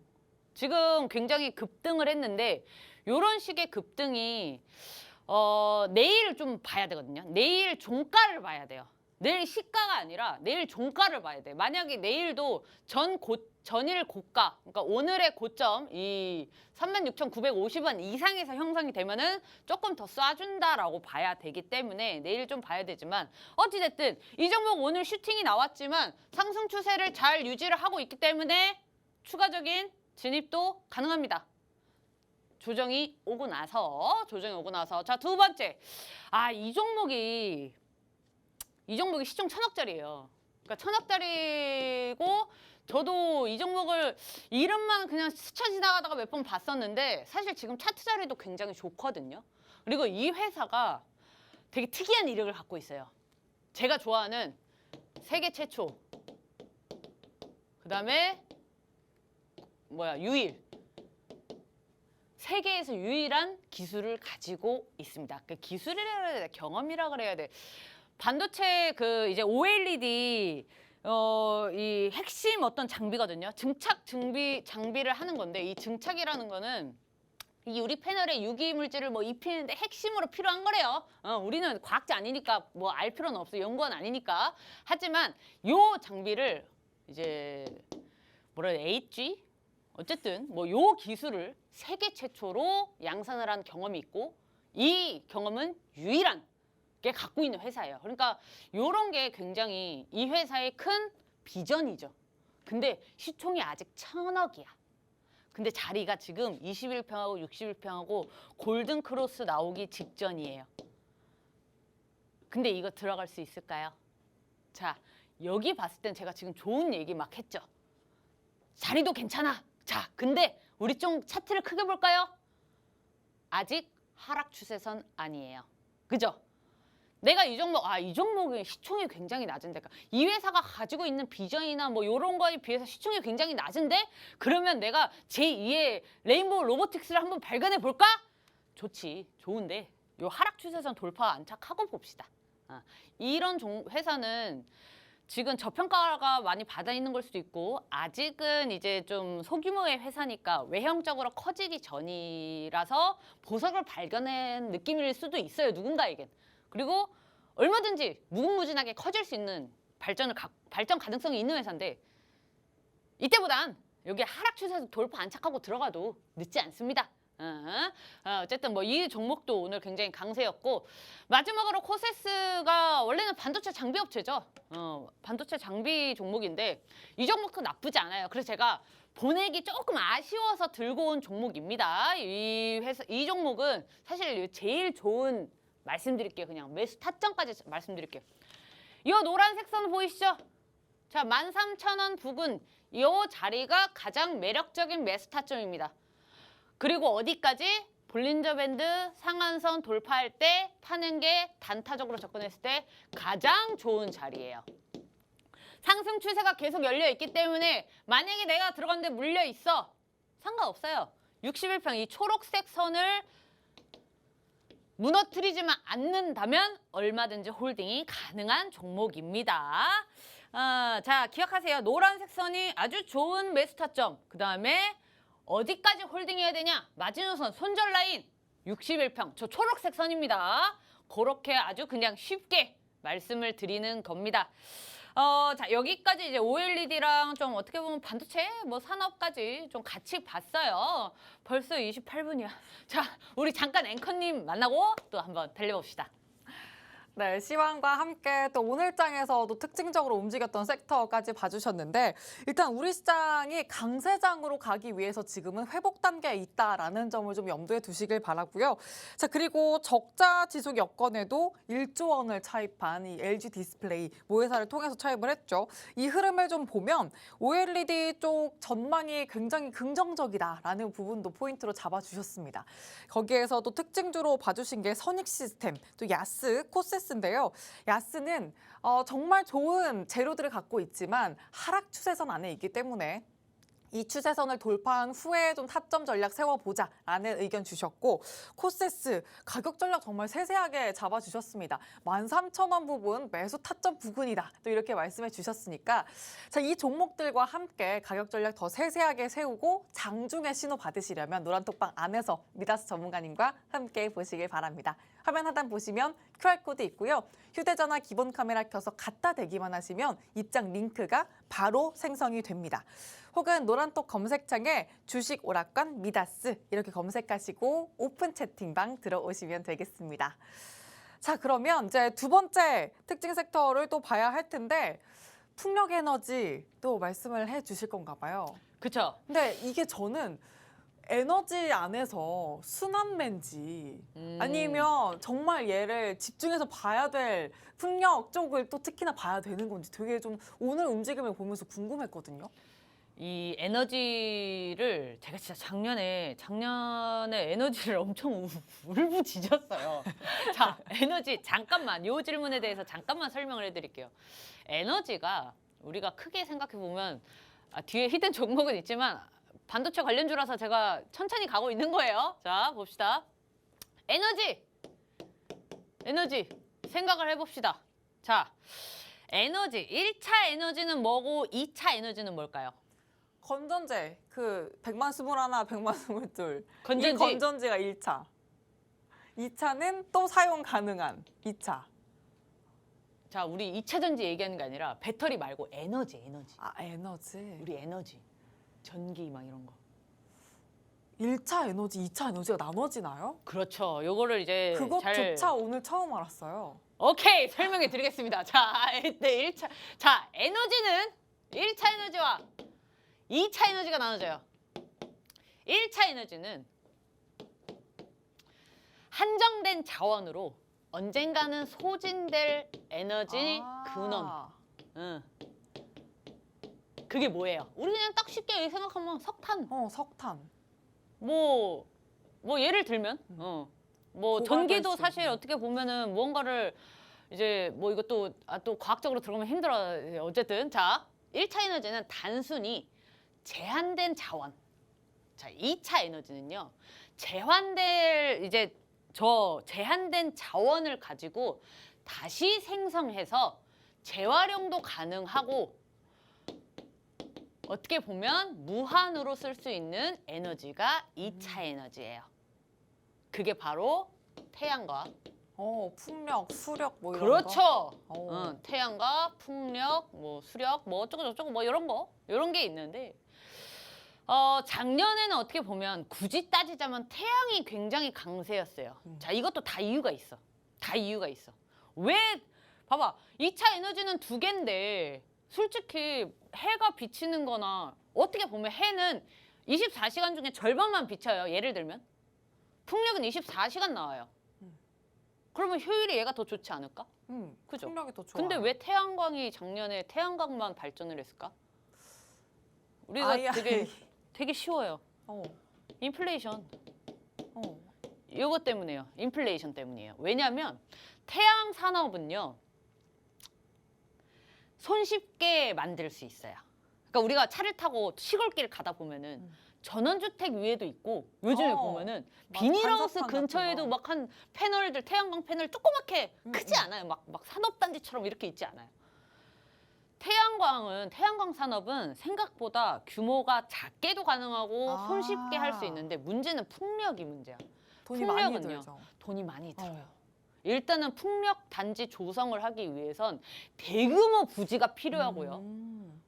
[SPEAKER 2] 지금 굉장히 급등을 했는데 이런 식의 급등이 내일 좀 봐야 되거든요. 내일 종가를 봐야 돼요. 내일 시가가 아니라 내일 종가를 봐야 돼. 만약에 내일도 전일 고가, 그러니까 오늘의 고점 이 36,950원 이상에서 형성이 되면은 조금 더 쏴준다라고 봐야 되기 때문에 내일 좀 봐야 되지만 어찌됐든 이 종목 오늘 슈팅이 나왔지만 상승 추세를 잘 유지를 하고 있기 때문에 추가적인 진입도 가능합니다. 조정이 오고 나서 자, 두 번째. 이 종목이 시총 1,000억짜리예요. 그러니까 1,000억짜리고 저도 이 종목을 이름만 그냥 스쳐 지나가다가 몇 번 봤었는데 사실 지금 차트 자리도 굉장히 좋거든요. 그리고 이 회사가 되게 특이한 이력을 갖고 있어요. 제가 좋아하는 세계 최초, 그다음에 유일. 세계에서 유일한 기술을 가지고 있습니다. 그 기술이라 그래야 돼, 경험이라 그래야 돼. 반도체 이제 OLED 이 핵심 어떤 장비거든요. 증착 장비를 하는 건데 이 증착이라는 거는 이 유리 패널에 유기 물질을 입히는데 핵심으로 필요한 거래요. 우리는 과학자 아니니까 알 필요는 없어. 연구원 아니니까. 하지만 요 장비를 이제 HG 어쨌든 요 기술을 세계 최초로 양산을 한 경험이 있고 이 경험은 유일한 게 갖고 있는 회사예요. 그러니까 이런 게 굉장히 이 회사의 큰 비전이죠. 근데 시총이 아직 1,000억이야. 근데 자리가 지금 21평하고 61평하고 골든 크로스 나오기 직전이에요. 근데 이거 들어갈 수 있을까요? 자, 여기 봤을 땐 제가 지금 좋은 얘기 막 했죠. 자리도 괜찮아. 자, 근데 우리 좀 차트를 크게 볼까요? 아직 하락 추세선 아니에요. 그죠? 내가 이 종목이 시총이 굉장히 낮은데, 이 회사가 가지고 있는 비전이나 이런 거에 비해서 시총이 굉장히 낮은데, 그러면 내가 제2의 레인보우 로보틱스를 한번 발견해 볼까? 좋지, 좋은데 요 하락 추세선 돌파 안착하고 봅시다. 이런 회사는 지금 저평가가 많이 받아 있는 걸 수도 있고 아직은 이제 좀 소규모의 회사니까 외형적으로 커지기 전이라서 보석을 발견한 느낌일 수도 있어요, 누군가에겐. 그리고 얼마든지 무궁무진하게 커질 수 있는 발전 가능성이 있는 회사인데 이때보단 여기 하락 추세에서 돌파 안착하고 들어가도 늦지 않습니다. 어쨌든 이 종목도 오늘 굉장히 강세였고 마지막으로 코세스가 원래는 반도체 장비 업체죠. 반도체 장비 종목인데 이 종목도 나쁘지 않아요. 그래서 제가 보내기 조금 아쉬워서 들고 온 종목입니다. 이 종목은 사실 제일 좋은 말씀드릴게요. 그냥 매수 타점까지 말씀드릴게요. 이 노란색 선 보이시죠? 자, 13,000원 부근 이 자리가 가장 매력적인 매수 타점입니다. 그리고 어디까지? 볼린저 밴드 상한선 돌파할 때 파는 게 단타적으로 접근했을 때 가장 좋은 자리예요. 상승 추세가 계속 열려 있기 때문에 만약에 내가 들어갔는데 물려 있어. 상관없어요. 61평 이 초록색 선을 무너뜨리지만 않는다면 얼마든지 홀딩이 가능한 종목입니다. 자, 기억하세요. 노란색 선이 아주 좋은 매수 타점. 그 다음에 어디까지 홀딩해야 되냐? 마지노선, 손절 라인 61평. 저 초록색 선입니다. 그렇게 아주 그냥 쉽게 말씀을 드리는 겁니다. 자, 여기까지 이제 OLED랑 좀 어떻게 보면 반도체 산업까지 좀 같이 봤어요. 벌써 28분이야. 자, 우리 잠깐 앵커님 만나고 또 한번 달려봅시다.
[SPEAKER 1] 네, 시황과 함께 또 오늘장에서도 특징적으로 움직였던 섹터까지 봐주셨는데 일단 우리 시장이 강세장으로 가기 위해서 지금은 회복 단계에 있다라는 점을 좀 염두에 두시길 바라고요. 자, 그리고 적자 지속 여건에도 1조 원을 차입한 이 LG 디스플레이 모회사를 통해서 차입을 했죠. 이 흐름을 좀 보면 OLED 쪽 전망이 굉장히 긍정적이다라는 부분도 포인트로 잡아주셨습니다. 거기에서도 특징주로 봐주신 게 선익 시스템, 또 야스, 코세스인데요. 야스는 정말 좋은 재료들을 갖고 있지만 하락 추세선 안에 있기 때문에 이 추세선을 돌파한 후에 좀 타점 전략 세워보자라는 의견 주셨고 코세스 가격 전략 정말 세세하게 잡아주셨습니다. 13,000원 부분 매수 타점 부근이다. 또 이렇게 말씀해 주셨으니까 자, 이 종목들과 함께 가격 전략 더 세세하게 세우고 장중에 신호 받으시려면 노란톡방 안에서 미다스 전문가님과 함께 보시길 바랍니다. 화면 하단 보시면 QR코드 있고요. 휴대전화 기본 카메라 켜서 갖다 대기만 하시면 입장 링크가 바로 생성이 됩니다. 혹은 노란톡 검색창에 주식 오락관 미다스 이렇게 검색하시고 오픈 채팅방 들어오시면 되겠습니다. 자, 그러면 이제 두 번째 특징 섹터를 또 봐야 할 텐데 풍력에너지 또 말씀을 해 주실 건가 봐요.
[SPEAKER 2] 그쵸?
[SPEAKER 1] 근데 이게 저는 에너지 안에서 순환맨지 아니면 정말 얘를 집중해서 봐야 될 풍력 쪽을 또 특히나 봐야 되는 건지 되게 좀 오늘 움직임을 보면서 궁금했거든요.
[SPEAKER 2] 이 에너지를 제가 진짜 작년에 에너지를 엄청 울부짖었어요. 자, 에너지 잠깐만 요 질문에 대해서 잠깐만 설명을 해드릴게요. 에너지가 우리가 크게 생각해 보면 뒤에 히든 종목은 있지만 반도체 관련주라서 제가 천천히 가고 있는 거예요. 자, 봅시다. 에너지 생각을 해봅시다. 자, 에너지 1차 에너지는 뭐고 2차 에너지는 뭘까요?
[SPEAKER 1] 건전제 그 100만 21, 100만 22.
[SPEAKER 2] 건전지.
[SPEAKER 1] 이 건전지가 1차. 2차는 또 사용 가능한 2차.
[SPEAKER 2] 자, 우리 2차 전지 얘기하는 게 아니라 배터리 말고 에너지.
[SPEAKER 1] 아, 에너지.
[SPEAKER 2] 우리 에너지. 전기 막 이런 거.
[SPEAKER 1] 1차 에너지, 2차 에너지가 나눠지나요?
[SPEAKER 2] 그렇죠. 요거를 이제
[SPEAKER 1] 그것조차 오늘 처음 알았어요.
[SPEAKER 2] 오케이, 설명해 드리겠습니다. 자, 네, 1차. 자, 에너지는 1차 에너지와 2차 에너지가 나눠져요. 1차 에너지는 한정된 자원으로 언젠가는 소진될 에너지 근원. 응. 그게 뭐예요? 우리 그냥 딱 쉽게 생각하면 석탄.
[SPEAKER 1] 석탄.
[SPEAKER 2] 뭐 예를 들면 뭐
[SPEAKER 1] 고갈될
[SPEAKER 2] 전기도
[SPEAKER 1] 수
[SPEAKER 2] 사실
[SPEAKER 1] 있는.
[SPEAKER 2] 어떻게 보면은 무언가를 이제 뭐 이것도 또 과학적으로 들어가면 힘들어. 어쨌든 자, 1차 에너지는 단순히 제한된 자원. 자, 2차 에너지는요. 제한된 자원을 가지고 다시 생성해서 재활용도 가능하고 어떻게 보면 무한으로 쓸 수 있는 에너지가 2차 에너지예요. 그게 바로 태양과
[SPEAKER 1] 풍력, 수력 뭐 이런
[SPEAKER 2] 그렇죠.
[SPEAKER 1] 거.
[SPEAKER 2] 태양과 풍력, 뭐 수력, 뭐 어쩌고 저쩌고 뭐 이런 게 있는데 작년에는 어떻게 보면 굳이 따지자면 태양이 굉장히 강세였어요. 자, 이것도 다 이유가 있어. 왜 봐봐. 2차 에너지는 두 개인데 솔직히 해가 비치는 거나 어떻게 보면 해는 24시간 중에 절반만 비쳐요. 예를 들면 풍력은 24시간 나와요. 그러면 효율이 얘가 더 좋지 않을까? 그죠?
[SPEAKER 1] 풍력이 더 좋아.
[SPEAKER 2] 근데 왜 태양광이 작년에 태양광만 발전을 했을까? 우리가 되게 쉬워요. 인플레이션. 이것 때문에요. 인플레이션 때문이에요. 왜냐하면 태양 산업은요. 손쉽게 만들 수 있어요. 그러니까 우리가 차를 타고 시골길 가다 보면은 전원주택 위에도 있고 요즘에 보면은 비닐하우스
[SPEAKER 1] 한적한
[SPEAKER 2] 근처에도
[SPEAKER 1] 같은
[SPEAKER 2] 막 한 패널들 태양광 패널 조그맣게 크지 않아요. 막 산업단지처럼 이렇게 있지 않아요. 태양광 산업은 생각보다 규모가 작게도 가능하고 손쉽게 할 수 있는데 문제는 풍력이 문제야.
[SPEAKER 1] 돈이 많이 들죠.
[SPEAKER 2] 돈이 많이 들어요. 일단은 풍력 단지 조성을 하기 위해선 대규모 부지가 필요하고요.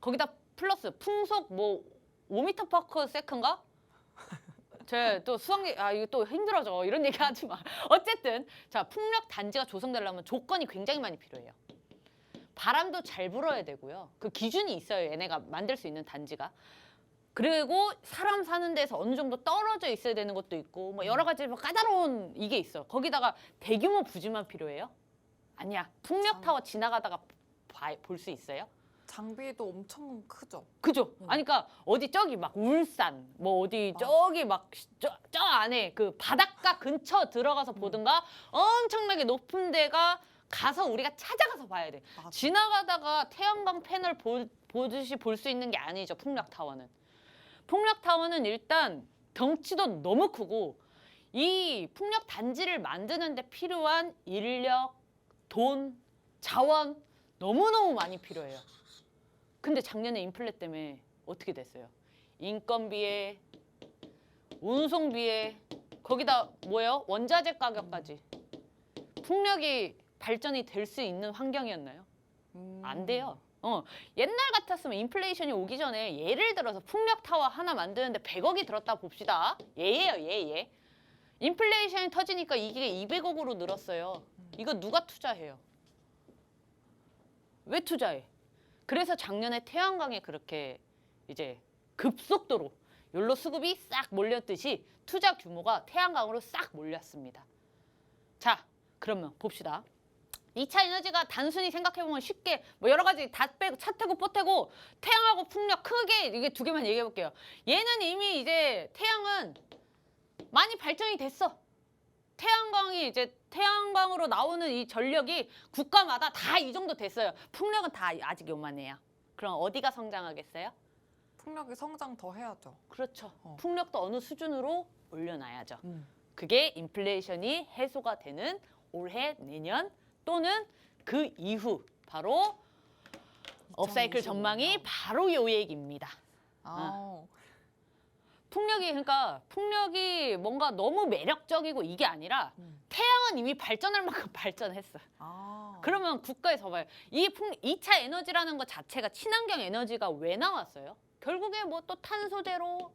[SPEAKER 2] 거기다 플러스 풍속 뭐 5m 퍼 세컨가? 제 또 수학이 이거 또 힘들어져. 이런 얘기 하지 마. 어쨌든 자, 풍력 단지가 조성되려면 조건이 굉장히 많이 필요해요. 바람도 잘 불어야 되고요. 그 기준이 있어요. 얘네가 만들 수 있는 단지가. 그리고 사람 사는 데서 어느 정도 떨어져 있어야 되는 것도 있고 뭐 여러 가지 뭐 까다로운 이게 있어. 거기다가 대규모 부지만 필요해요? 아니야. 풍력 타워 지나가다가 볼 수 있어요?
[SPEAKER 1] 장비도 엄청 크죠.
[SPEAKER 2] 그죠? 아니 그러니까 어디 저기 막 울산 뭐 어디 저기 막 저 안에 그 바닷가 근처 들어가서 보든가 엄청나게 높은 데가 가서 우리가 찾아가서 봐야 돼.
[SPEAKER 1] 맞아.
[SPEAKER 2] 지나가다가 태양광 패널 보듯이 볼 수 있는 게 아니죠. 풍력 타워는. 풍력타워는 일단 덩치도 너무 크고 이 풍력 단지를 만드는 데 필요한 인력, 돈, 자원 너무너무 많이 필요해요. 근데 작년에 인플레 때문에 어떻게 됐어요? 인건비에 운송비에 거기다 뭐예요? 원자재 가격까지. 풍력이 발전이 될 수 있는 환경이었나요? 안 돼요. 옛날 같았으면 인플레이션이 오기 전에 예를 들어서 풍력타워 하나 만드는데 100억이 들었다 봅시다. 예예요, 예. 인플레이션이 터지니까 이게 200억으로 늘었어요. 이거 누가 투자해요? 왜 투자해? 그래서 작년에 태양광에 그렇게 이제 급속도로 연료 수급이 싹 몰렸듯이 투자 규모가 태양광으로 싹 몰렸습니다. 자, 그러면 봅시다. 2차 에너지가 단순히 생각해보면 쉽게 뭐 여러 가지 다 빼고 차 태고 포 태고 태양하고 풍력 크게 이게 두 개만 얘기해 볼게요. 얘는 이미 이제 태양은 많이 발전이 됐어. 태양광이 이제 태양광으로 나오는 이 전력이 국가마다 다 이 정도 됐어요. 풍력은 다 아직 요만해요. 그럼 어디가 성장하겠어요?
[SPEAKER 1] 풍력이 성장 더 해야죠.
[SPEAKER 2] 그렇죠. 풍력도 어느 수준으로 올려놔야죠.
[SPEAKER 1] 음.
[SPEAKER 2] 그게 인플레이션이 해소가 되는 올해, 내년 또는 그 이후 바로 업사이클
[SPEAKER 1] 2025 년.
[SPEAKER 2] 전망이 바로 요 얘기입니다. 그러니까 풍력이 뭔가 너무 매력적이고 이게 아니라 태양은 이미 발전할 만큼 발전했어. 그러면 국가에서 봐요. 이 2차 에너지라는 것 자체가 친환경 에너지가 왜 나왔어요? 결국에 뭐 또 탄소 제로,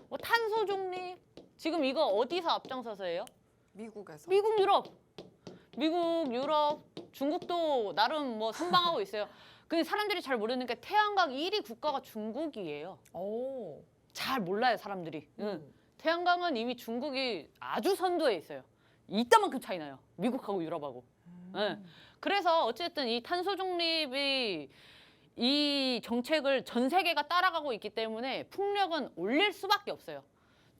[SPEAKER 2] 뭐 탄소 중립. 지금 이거 어디서 앞장서서 해요?
[SPEAKER 1] 미국에서.
[SPEAKER 2] 미국, 유럽, 중국도 나름 뭐 선방하고 있어요. 근데 사람들이 잘 모르는 게 태양광 1위 국가가 중국이에요.
[SPEAKER 1] 오.
[SPEAKER 2] 잘 몰라요, 사람들이. 태양광은 이미 중국이 아주 선두에 있어요. 이따만큼 차이 나요. 미국하고 유럽하고. 그래서 어쨌든 이 탄소 중립이 이 정책을 전 세계가 따라가고 있기 때문에 풍력은 올릴 수밖에 없어요.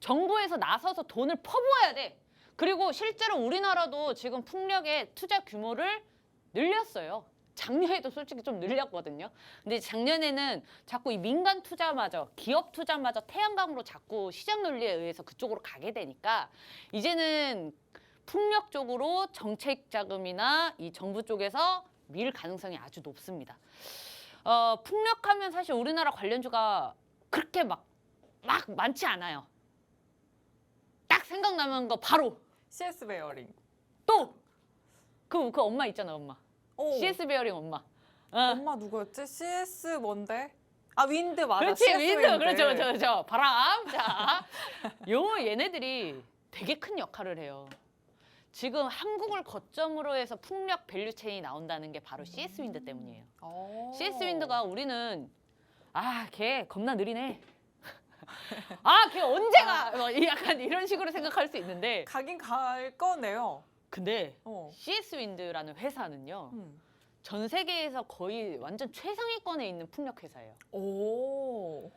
[SPEAKER 2] 정부에서 나서서 돈을 퍼부어야 돼. 그리고 실제로 우리나라도 지금 풍력의 투자 규모를 늘렸어요. 작년에도 솔직히 좀 늘렸거든요. 근데 작년에는 자꾸 이 민간 투자마저, 기업 투자마저 태양광으로 자꾸 시장 논리에 의해서 그쪽으로 가게 되니까 이제는 풍력 쪽으로 정책 자금이나 이 정부 쪽에서 밀 가능성이 아주 높습니다. 풍력하면 사실 우리나라 관련주가 그렇게 막 많지 않아요. 딱 생각나는 거 바로
[SPEAKER 1] CS 베어링.
[SPEAKER 2] 또 그 엄마 있잖아, 엄마.
[SPEAKER 1] 오.
[SPEAKER 2] CS 베어링 엄마.
[SPEAKER 1] 엄마 누구였지? CS 뭔데? 윈드 맞아.
[SPEAKER 2] 그렇지,
[SPEAKER 1] CS
[SPEAKER 2] 윈드. 그렇죠. 바람. 자, 얘네들이 되게 큰 역할을 해요. 지금 한국을 거점으로 해서 풍력 밸류체인이 나온다는 게 바로 CS 윈드 때문이에요. CS 윈드가 우리는 걔 겁나 느리네. 걔 언제 가? 약간 이런 식으로 생각할 수 있는데
[SPEAKER 1] 가긴 갈 거네요.
[SPEAKER 2] 근데 CS 윈드라는 회사는요. 전 세계에서 거의 완전 최상위권에 있는 풍력 회사예요.
[SPEAKER 1] 오.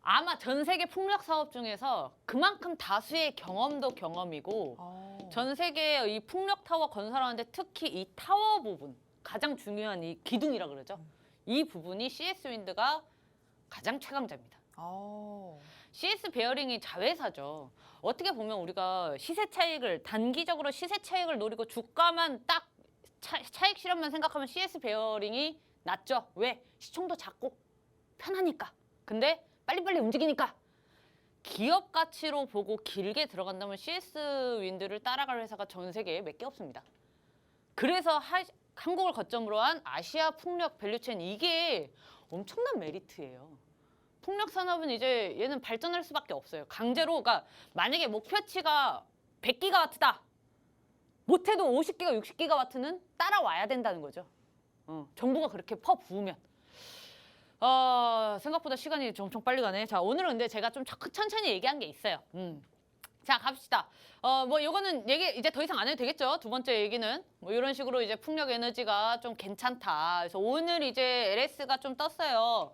[SPEAKER 2] 아마 전 세계 풍력 사업 중에서 그만큼 다수의 경험이고 전 세계의 이 풍력 타워 건설하는데 특히 이 타워 부분 가장 중요한 이 기둥이라 그러죠. 이 부분이 CS 윈드가 가장 최강자입니다. CS 베어링이 자회사죠. 어떻게 보면 우리가 단기적으로 시세 차익을 노리고 주가만 딱 차익 실현만 생각하면 CS 베어링이 낫죠. 왜? 시총도 작고 편하니까. 근데 빨리빨리 움직이니까. 기업 가치로 보고 길게 들어간다면 CS 윈드를 따라갈 회사가 전 세계에 몇 개 없습니다. 그래서 한국을 거점으로 한 아시아 풍력 밸류체인 이게 엄청난 메리트예요. 풍력 산업은 이제 얘는 발전할 수밖에 없어요. 강제로, 그러니까 만약에 목표치가 100기가와트다. 못해도 50기가, 60기가와트는 따라와야 된다는 거죠. 정부가 그렇게 퍼부으면. 생각보다 시간이 엄청 빨리 가네. 자, 오늘은 근데 제가 좀 천천히 얘기한 게 있어요. 자, 갑시다. 뭐 요거는 얘기 이제 더 이상 안 해도 되겠죠. 두 번째 얘기는 뭐 이런 식으로 이제 풍력 에너지가 좀 괜찮다. 그래서 오늘 이제 LS가 좀 떴어요.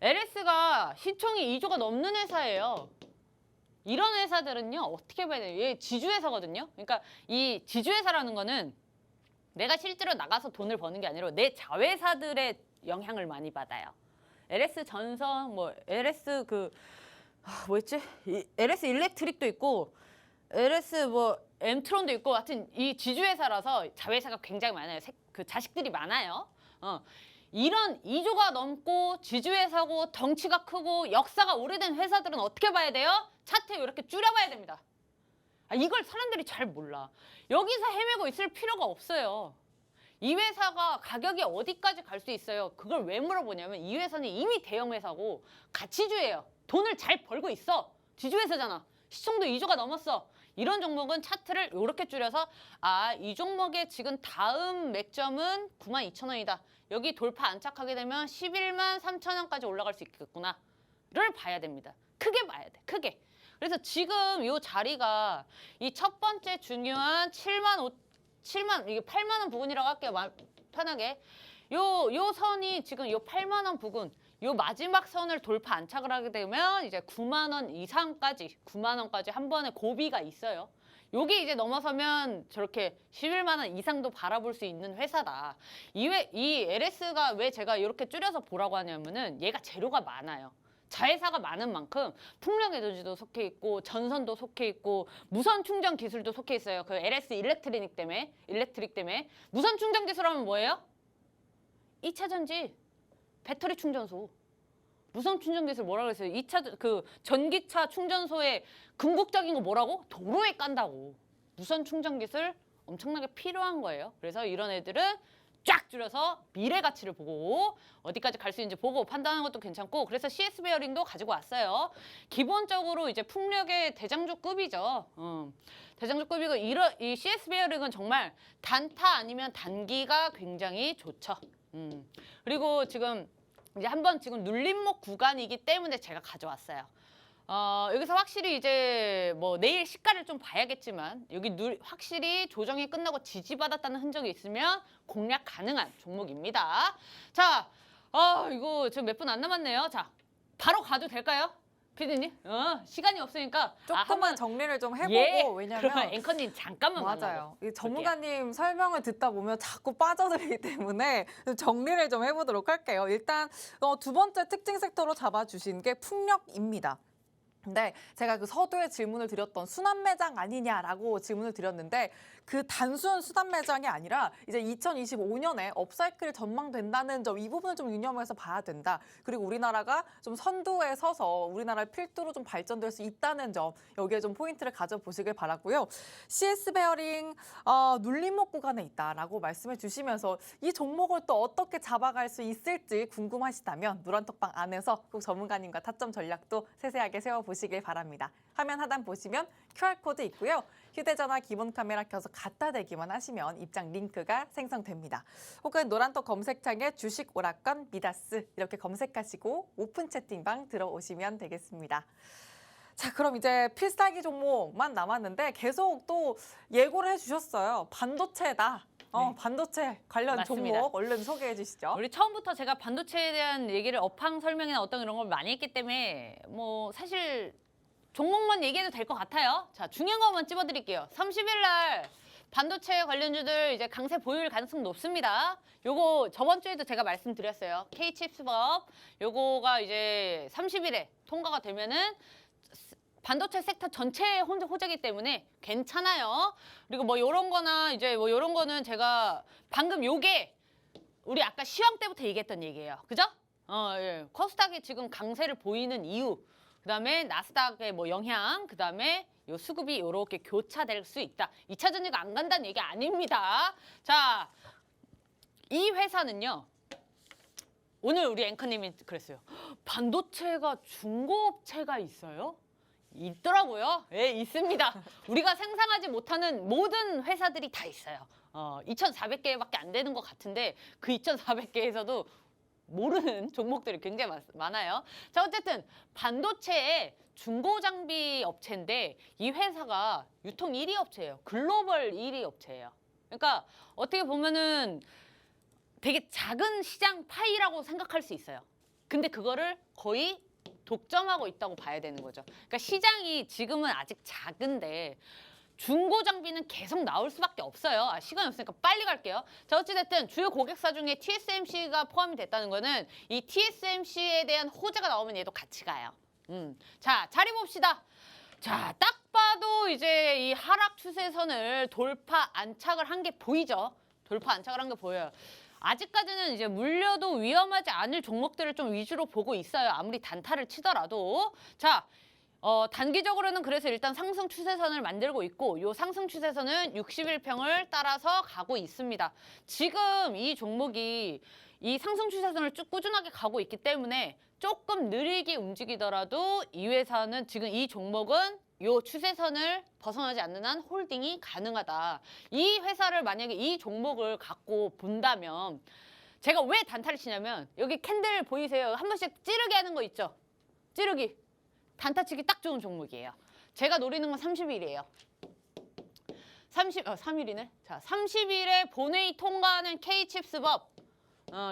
[SPEAKER 2] LS가 시총이 2조가 넘는 회사예요. 이런 회사들은요, 어떻게 봐야 돼요? 얘 지주회사거든요. 그러니까 이 지주회사라는 거는 내가 실제로 나가서 돈을 버는 게 아니라 내 자회사들의 영향을 많이 받아요. LS 전선, 뭐 LS 뭐였지? LS 일렉트릭도 있고 LS 뭐 엠트론도 있고 하여튼 이 지주회사라서 자회사가 굉장히 많아요. 그 자식들이 많아요. 이런 2조가 넘고 지주회사고 덩치가 크고 역사가 오래된 회사들은 어떻게 봐야 돼요? 차트 이렇게 줄여봐야 됩니다. 이걸 사람들이 잘 몰라. 여기서 헤매고 있을 필요가 없어요. 이 회사가 가격이 어디까지 갈 수 있어요? 그걸 왜 물어보냐면 이 회사는 이미 대형 회사고 가치주예요. 돈을 잘 벌고 있어. 지주회사잖아. 시총도 2조가 넘었어. 이런 종목은 차트를 이렇게 줄여서 이 종목의 지금 다음 맥점은 92,000원이다. 여기 돌파 안착하게 되면 11만 3천원까지 올라갈 수 있겠구나. 를 봐야 됩니다. 크게 봐야 돼. 크게. 그래서 지금 이 자리가 이 첫 번째 중요한 7만 이게 8만 원 부근이라고 할게요. 편하게. 요 선이 지금 요 8만 원 부근 요 마지막 선을 돌파 안착을 하게 되면 이제 9만 원 이상까지 9만 원까지 한 번에 고비가 있어요. 요게 이제 넘어서면 저렇게 11만 원 이상도 바라볼 수 있는 회사다. 이 LS가 왜 제가 이렇게 줄여서 보라고 하냐면은 얘가 재료가 많아요. 자회사가 많은 만큼 풍력 에너지도 속해 있고 전선도 속해 있고 무선 충전 기술도 속해 있어요. 그 LS 일렉트릭 때문에 무선 충전 기술 하면 뭐예요? 2차 전지 배터리 충전소. 무선 충전 기술 뭐라고 했어요? 2차 그 전기차 충전소의 궁극적인 거 뭐라고? 도로에 깐다고. 무선 충전 기술 엄청나게 필요한 거예요. 그래서 이런 애들은 쫙 줄여서 미래 가치를 보고 어디까지 갈 수 있는지 보고 판단하는 것도 괜찮고 그래서 CS 베어링도 가지고 왔어요. 기본적으로 이제 풍력의 대장주급이죠. 대장주급이고 이 CS 베어링은 정말 단타 아니면 단기가 굉장히 좋죠. 그리고 지금 이제 한번 지금 눌림목 구간이기 때문에 제가 가져왔어요. 여기서 확실히 이제 뭐 내일 시가를 좀 봐야겠지만 여기 확실히 조정이 끝나고 지지받았다는 흔적이 있으면 공략 가능한 종목입니다. 자, 이거 지금 몇 분 안 남았네요. 자, 바로 가도 될까요? 피디님? 시간이 없으니까
[SPEAKER 1] 조금만 정리를 좀 해보고
[SPEAKER 2] 예,
[SPEAKER 1] 왜냐면
[SPEAKER 2] 그러면 앵커님 잠깐만
[SPEAKER 1] 맞아요. 이 전문가님 설명을 듣다 보면 자꾸 빠져들기 때문에 정리를 좀 해보도록 할게요. 일단 두 번째 특징 섹터로 잡아주신 게 풍력입니다. 근데 제가 그 서두에 질문을 드렸던 순환 매장 아니냐라고 질문을 드렸는데 그 단순 순환 매장이 아니라 이제 2025년에 업사이클이 전망된다는 점 이 부분을 좀 유념해서 봐야 된다. 그리고 우리나라가 좀 선두에 서서 우리나라의 필두로 좀 발전될 수 있다는 점 여기에 좀 포인트를 가져보시길 바라고요. CS 베어링 눌림목 구간에 있다라고 말씀해 주시면서 이 종목을 또 어떻게 잡아갈 수 있을지 궁금하시다면 노란톡방 안에서 꼭 전문가님과 타점 전략도 세세하게 세워보시길 바랍니다. 화면 하단 보시면 QR코드 있고요. 휴대전화 기본 카메라 켜서 갖다 대기만 하시면 입장 링크가 생성됩니다. 혹은 노란톡 검색창에 주식 오락관 미다스 이렇게 검색하시고 오픈 채팅방 들어오시면 되겠습니다. 자, 그럼 이제 필살기 종목만 남았는데 계속 또 예고를 해주셨어요. 반도체다.
[SPEAKER 2] 네.
[SPEAKER 1] 반도체 관련
[SPEAKER 2] 맞습니다.
[SPEAKER 1] 종목 얼른 소개해 주시죠.
[SPEAKER 2] 우리 처음부터 제가 반도체에 대한 얘기를 업황 설명이나 어떤 이런 걸 많이 했기 때문에 뭐 사실 종목만 얘기해도 될 것 같아요. 자, 중요한 것만 찝어드릴게요. 30일 날 반도체 관련주들 이제 강세 보일 가능성 높습니다. 요거 저번 주에도 제가 말씀드렸어요. K칩스법 요거가 이제 30일에 통과가 되면은 반도체 섹터 전체의 호재이기 때문에 괜찮아요. 그리고 뭐 요런 거나 이제 뭐 요런 거는 제가 방금 요게 우리 아까 시황 때부터 얘기했던 얘기예요. 그죠? 예. 코스닥이 지금 강세를 보이는 이유. 그다음에 나스닥의 뭐 영향, 그다음에 요 수급이 요렇게 교차될 수 있다. 2차 전지가 안 간다는 얘기 아닙니다. 자, 이 회사는요. 오늘 우리 앵커님이 그랬어요. 반도체가 중고업체가 있어요? 있더라고요. 예, 있습니다. 우리가 생산하지 못하는 모든 회사들이 다 있어요. 2,400개밖에 안 되는 것 같은데 그 2,400개에서도 모르는 종목들이 굉장히 많아요. 자, 어쨌든 반도체의 중고장비 업체인데 이 회사가 유통 1위 업체예요. 글로벌 1위 업체예요. 그러니까 어떻게 보면은 되게 작은 시장 파이라고 생각할 수 있어요. 근데 그거를 거의 독점하고 있다고 봐야 되는 거죠. 그러니까 시장이 지금은 아직 작은데 중고 장비는 계속 나올 수밖에 없어요. 시간이 없으니까 빨리 갈게요. 자, 어찌됐든 주요 고객사 중에 TSMC가 포함이 됐다는 거는 이 TSMC에 대한 호재가 나오면 얘도 같이 가요. 자, 자리 봅시다. 자, 딱 봐도 이제 이 하락 추세선을 돌파 안착을 한 게 보이죠? 돌파 안착을 한 게 보여요. 아직까지는 이제 물려도 위험하지 않을 종목들을 좀 위주로 보고 있어요. 아무리 단타를 치더라도. 자, 단기적으로는 그래서 일단 상승 추세선을 만들고 있고 요 상승 추세선은 61평을 따라서 가고 있습니다. 지금 이 종목이 이 상승 추세선을 쭉 꾸준하게 가고 있기 때문에 조금 느리게 움직이더라도 이 회사는 지금 이 종목은 요 추세선을 벗어나지 않는 한 홀딩이 가능하다. 이 회사를 만약에 이 종목을 갖고 본다면 제가 왜 단타를 치냐면 여기 캔들 보이세요? 한 번씩 찌르기 하는 거 있죠? 찌르기. 단타 치기 딱 좋은 종목이에요. 제가 노리는 건 30일이에요. 3일이네. 자, 30일에 본회의 통과하는 K칩스법.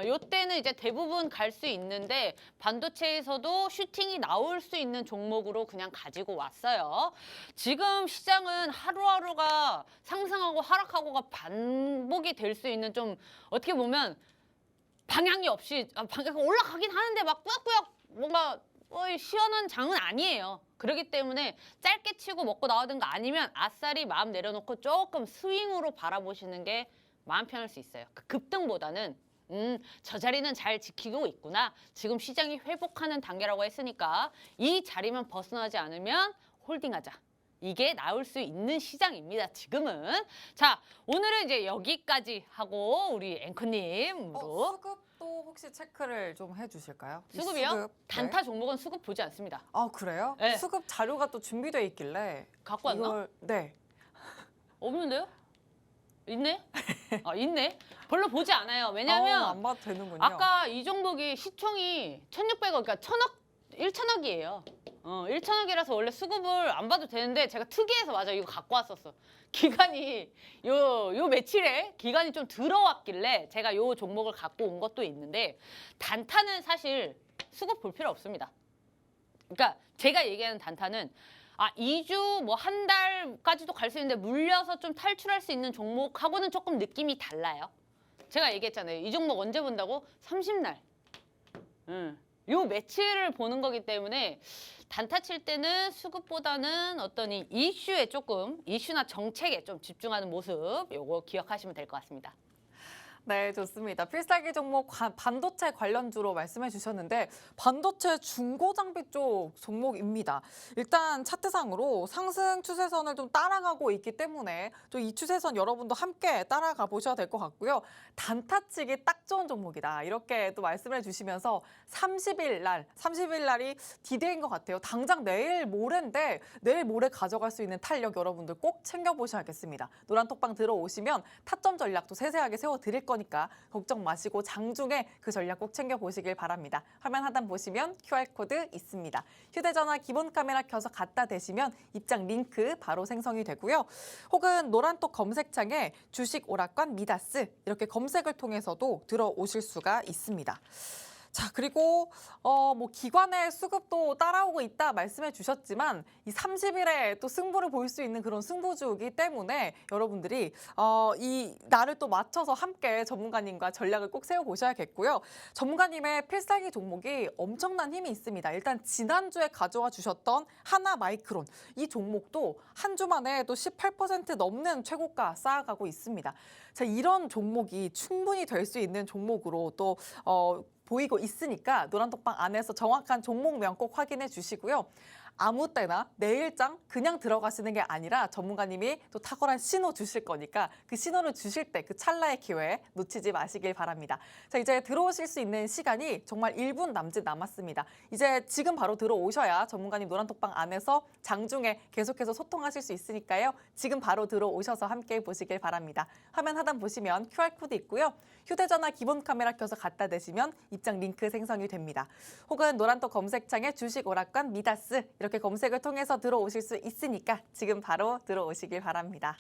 [SPEAKER 2] 요때는 이제 대부분 갈 수 있는데 반도체에서도 슈팅이 나올 수 있는 종목으로 그냥 가지고 왔어요. 지금 시장은 하루하루가 상승하고 하락하고가 반복이 될 수 있는 좀 어떻게 보면 방향이 없이 방향 올라가긴 하는데 막 꾸역꾸역 뭔가 시원한 장은 아니에요. 그렇기 때문에 짧게 치고 먹고 나오든가 아니면 아싸리 마음 내려놓고 조금 스윙으로 바라보시는 게 마음 편할 수 있어요. 그 급등보다는 저 자리는 잘 지키고 있구나. 지금 시장이 회복하는 단계라고 했으니까 이 자리만 벗어나지 않으면 홀딩하자. 이게 나올 수 있는 시장입니다. 지금은. 자, 오늘은 이제 여기까지 하고 우리 앵커님으로.
[SPEAKER 1] 수급도 혹시 체크를 좀 해주실까요? 이
[SPEAKER 2] 수급이요?
[SPEAKER 1] 수급.
[SPEAKER 2] 단타
[SPEAKER 1] 네.
[SPEAKER 2] 종목은 수급 보지 않습니다.
[SPEAKER 1] 아 그래요?
[SPEAKER 2] 네.
[SPEAKER 1] 수급 자료가 또 준비되어 있길래
[SPEAKER 2] 갖고 왔나?
[SPEAKER 1] 네.
[SPEAKER 2] 없는데요? 있네? 있네. 별로 보지 않아요. 왜냐면
[SPEAKER 1] 안 봐도 되는군요.
[SPEAKER 2] 아까 이 종목이 시총이 1,600억, 그러니까 1,000억이에요. 1,000억이라서 원래 수급을 안 봐도 되는데 제가 특이해서 맞아 이거 갖고 왔었어. 기간이 요 며칠에 기간이 좀 들어왔길래 제가 요 종목을 갖고 온 것도 있는데 단타는 사실 수급 볼 필요 없습니다. 그러니까 제가 얘기하는 단타는 2주 뭐 한 달까지도 갈 수 있는데 물려서 좀 탈출할 수 있는 종목하고는 조금 느낌이 달라요. 제가 얘기했잖아요. 이 종목 언제 본다고? 30날. 요 며칠을 보는 거기 때문에 단타 칠 때는 수급보다는 어떤 이 이슈에 조금 이슈나 정책에 좀 집중하는 모습 요거 기억하시면 될 것 같습니다.
[SPEAKER 1] 네, 좋습니다. 필살기 종목 반도체 관련주로 말씀해 주셨는데 반도체 중고 장비 쪽 종목입니다. 일단 차트상으로 상승 추세선을 좀 따라가고 있기 때문에 좀 이 추세선 여러분도 함께 따라가 보셔야 될 것 같고요. 단타치기 딱 좋은 종목이다. 이렇게 또 말씀해 주시면서 30일 날이 디데이인 것 같아요. 당장 내일 모레인데 내일 모레 가져갈 수 있는 탄력 여러분들 꼭 챙겨보셔야겠습니다. 노란톡방 들어오시면 타점 전략도 세세하게 세워드릴 거니까 걱정 마시고 장중에 그 전략 꼭 챙겨보시길 바랍니다. 화면 하단 보시면 QR코드 있습니다. 휴대전화 기본 카메라 켜서 갖다 대시면 입장 링크 바로 생성이 되고요. 혹은 노란톡 검색창에 주식 오락관 미다스 이렇게 검색을 통해서도 들어오실 수가 있습니다. 자, 그리고 뭐 기관의 수급도 따라오고 있다 말씀해 주셨지만 이 30일에 또 승부를 볼 수 있는 그런 승부주이기 때문에 여러분들이 이 날을 또 맞춰서 함께 전문가님과 전략을 꼭 세워보셔야겠고요. 전문가님의 필살기 종목이 엄청난 힘이 있습니다. 일단 지난주에 가져와 주셨던 하나마이크론 이 종목도 한 주 만에 또 18% 넘는 최고가 쌓아가고 있습니다. 자, 이런 종목이 충분히 될 수 있는 종목으로 또 보이고 있으니까 노란톡방 안에서 정확한 종목명 꼭 확인해 주시고요. 아무 때나 내일장 그냥 들어가시는 게 아니라 전문가님이 또 탁월한 신호 주실 거니까 그 신호를 주실 때 그 찰나의 기회 놓치지 마시길 바랍니다. 자, 이제 들어오실 수 있는 시간이 정말 1분 남짓 남았습니다. 이제 지금 바로 들어오셔야 전문가님 노란톡방 안에서 장중에 계속해서 소통하실 수 있으니까요. 지금 바로 들어오셔서 함께 보시길 바랍니다. 화면 하단 보시면 QR코드 있고요. 휴대전화 기본 카메라 켜서 갖다 대시면 입장 링크 생성이 됩니다. 혹은 노란톡 검색창에 주식 오락관 미다스 이렇게 검색을 통해서 들어오실 수 있으니까 지금 바로 들어오시길 바랍니다.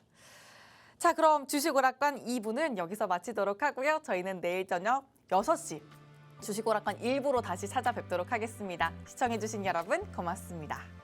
[SPEAKER 1] 자, 그럼 주식 오락관 2부는 여기서 마치도록 하고요. 저희는 내일 저녁 6시 주식 오락관 1부로 다시 찾아뵙도록 하겠습니다. 시청해주신 여러분 고맙습니다.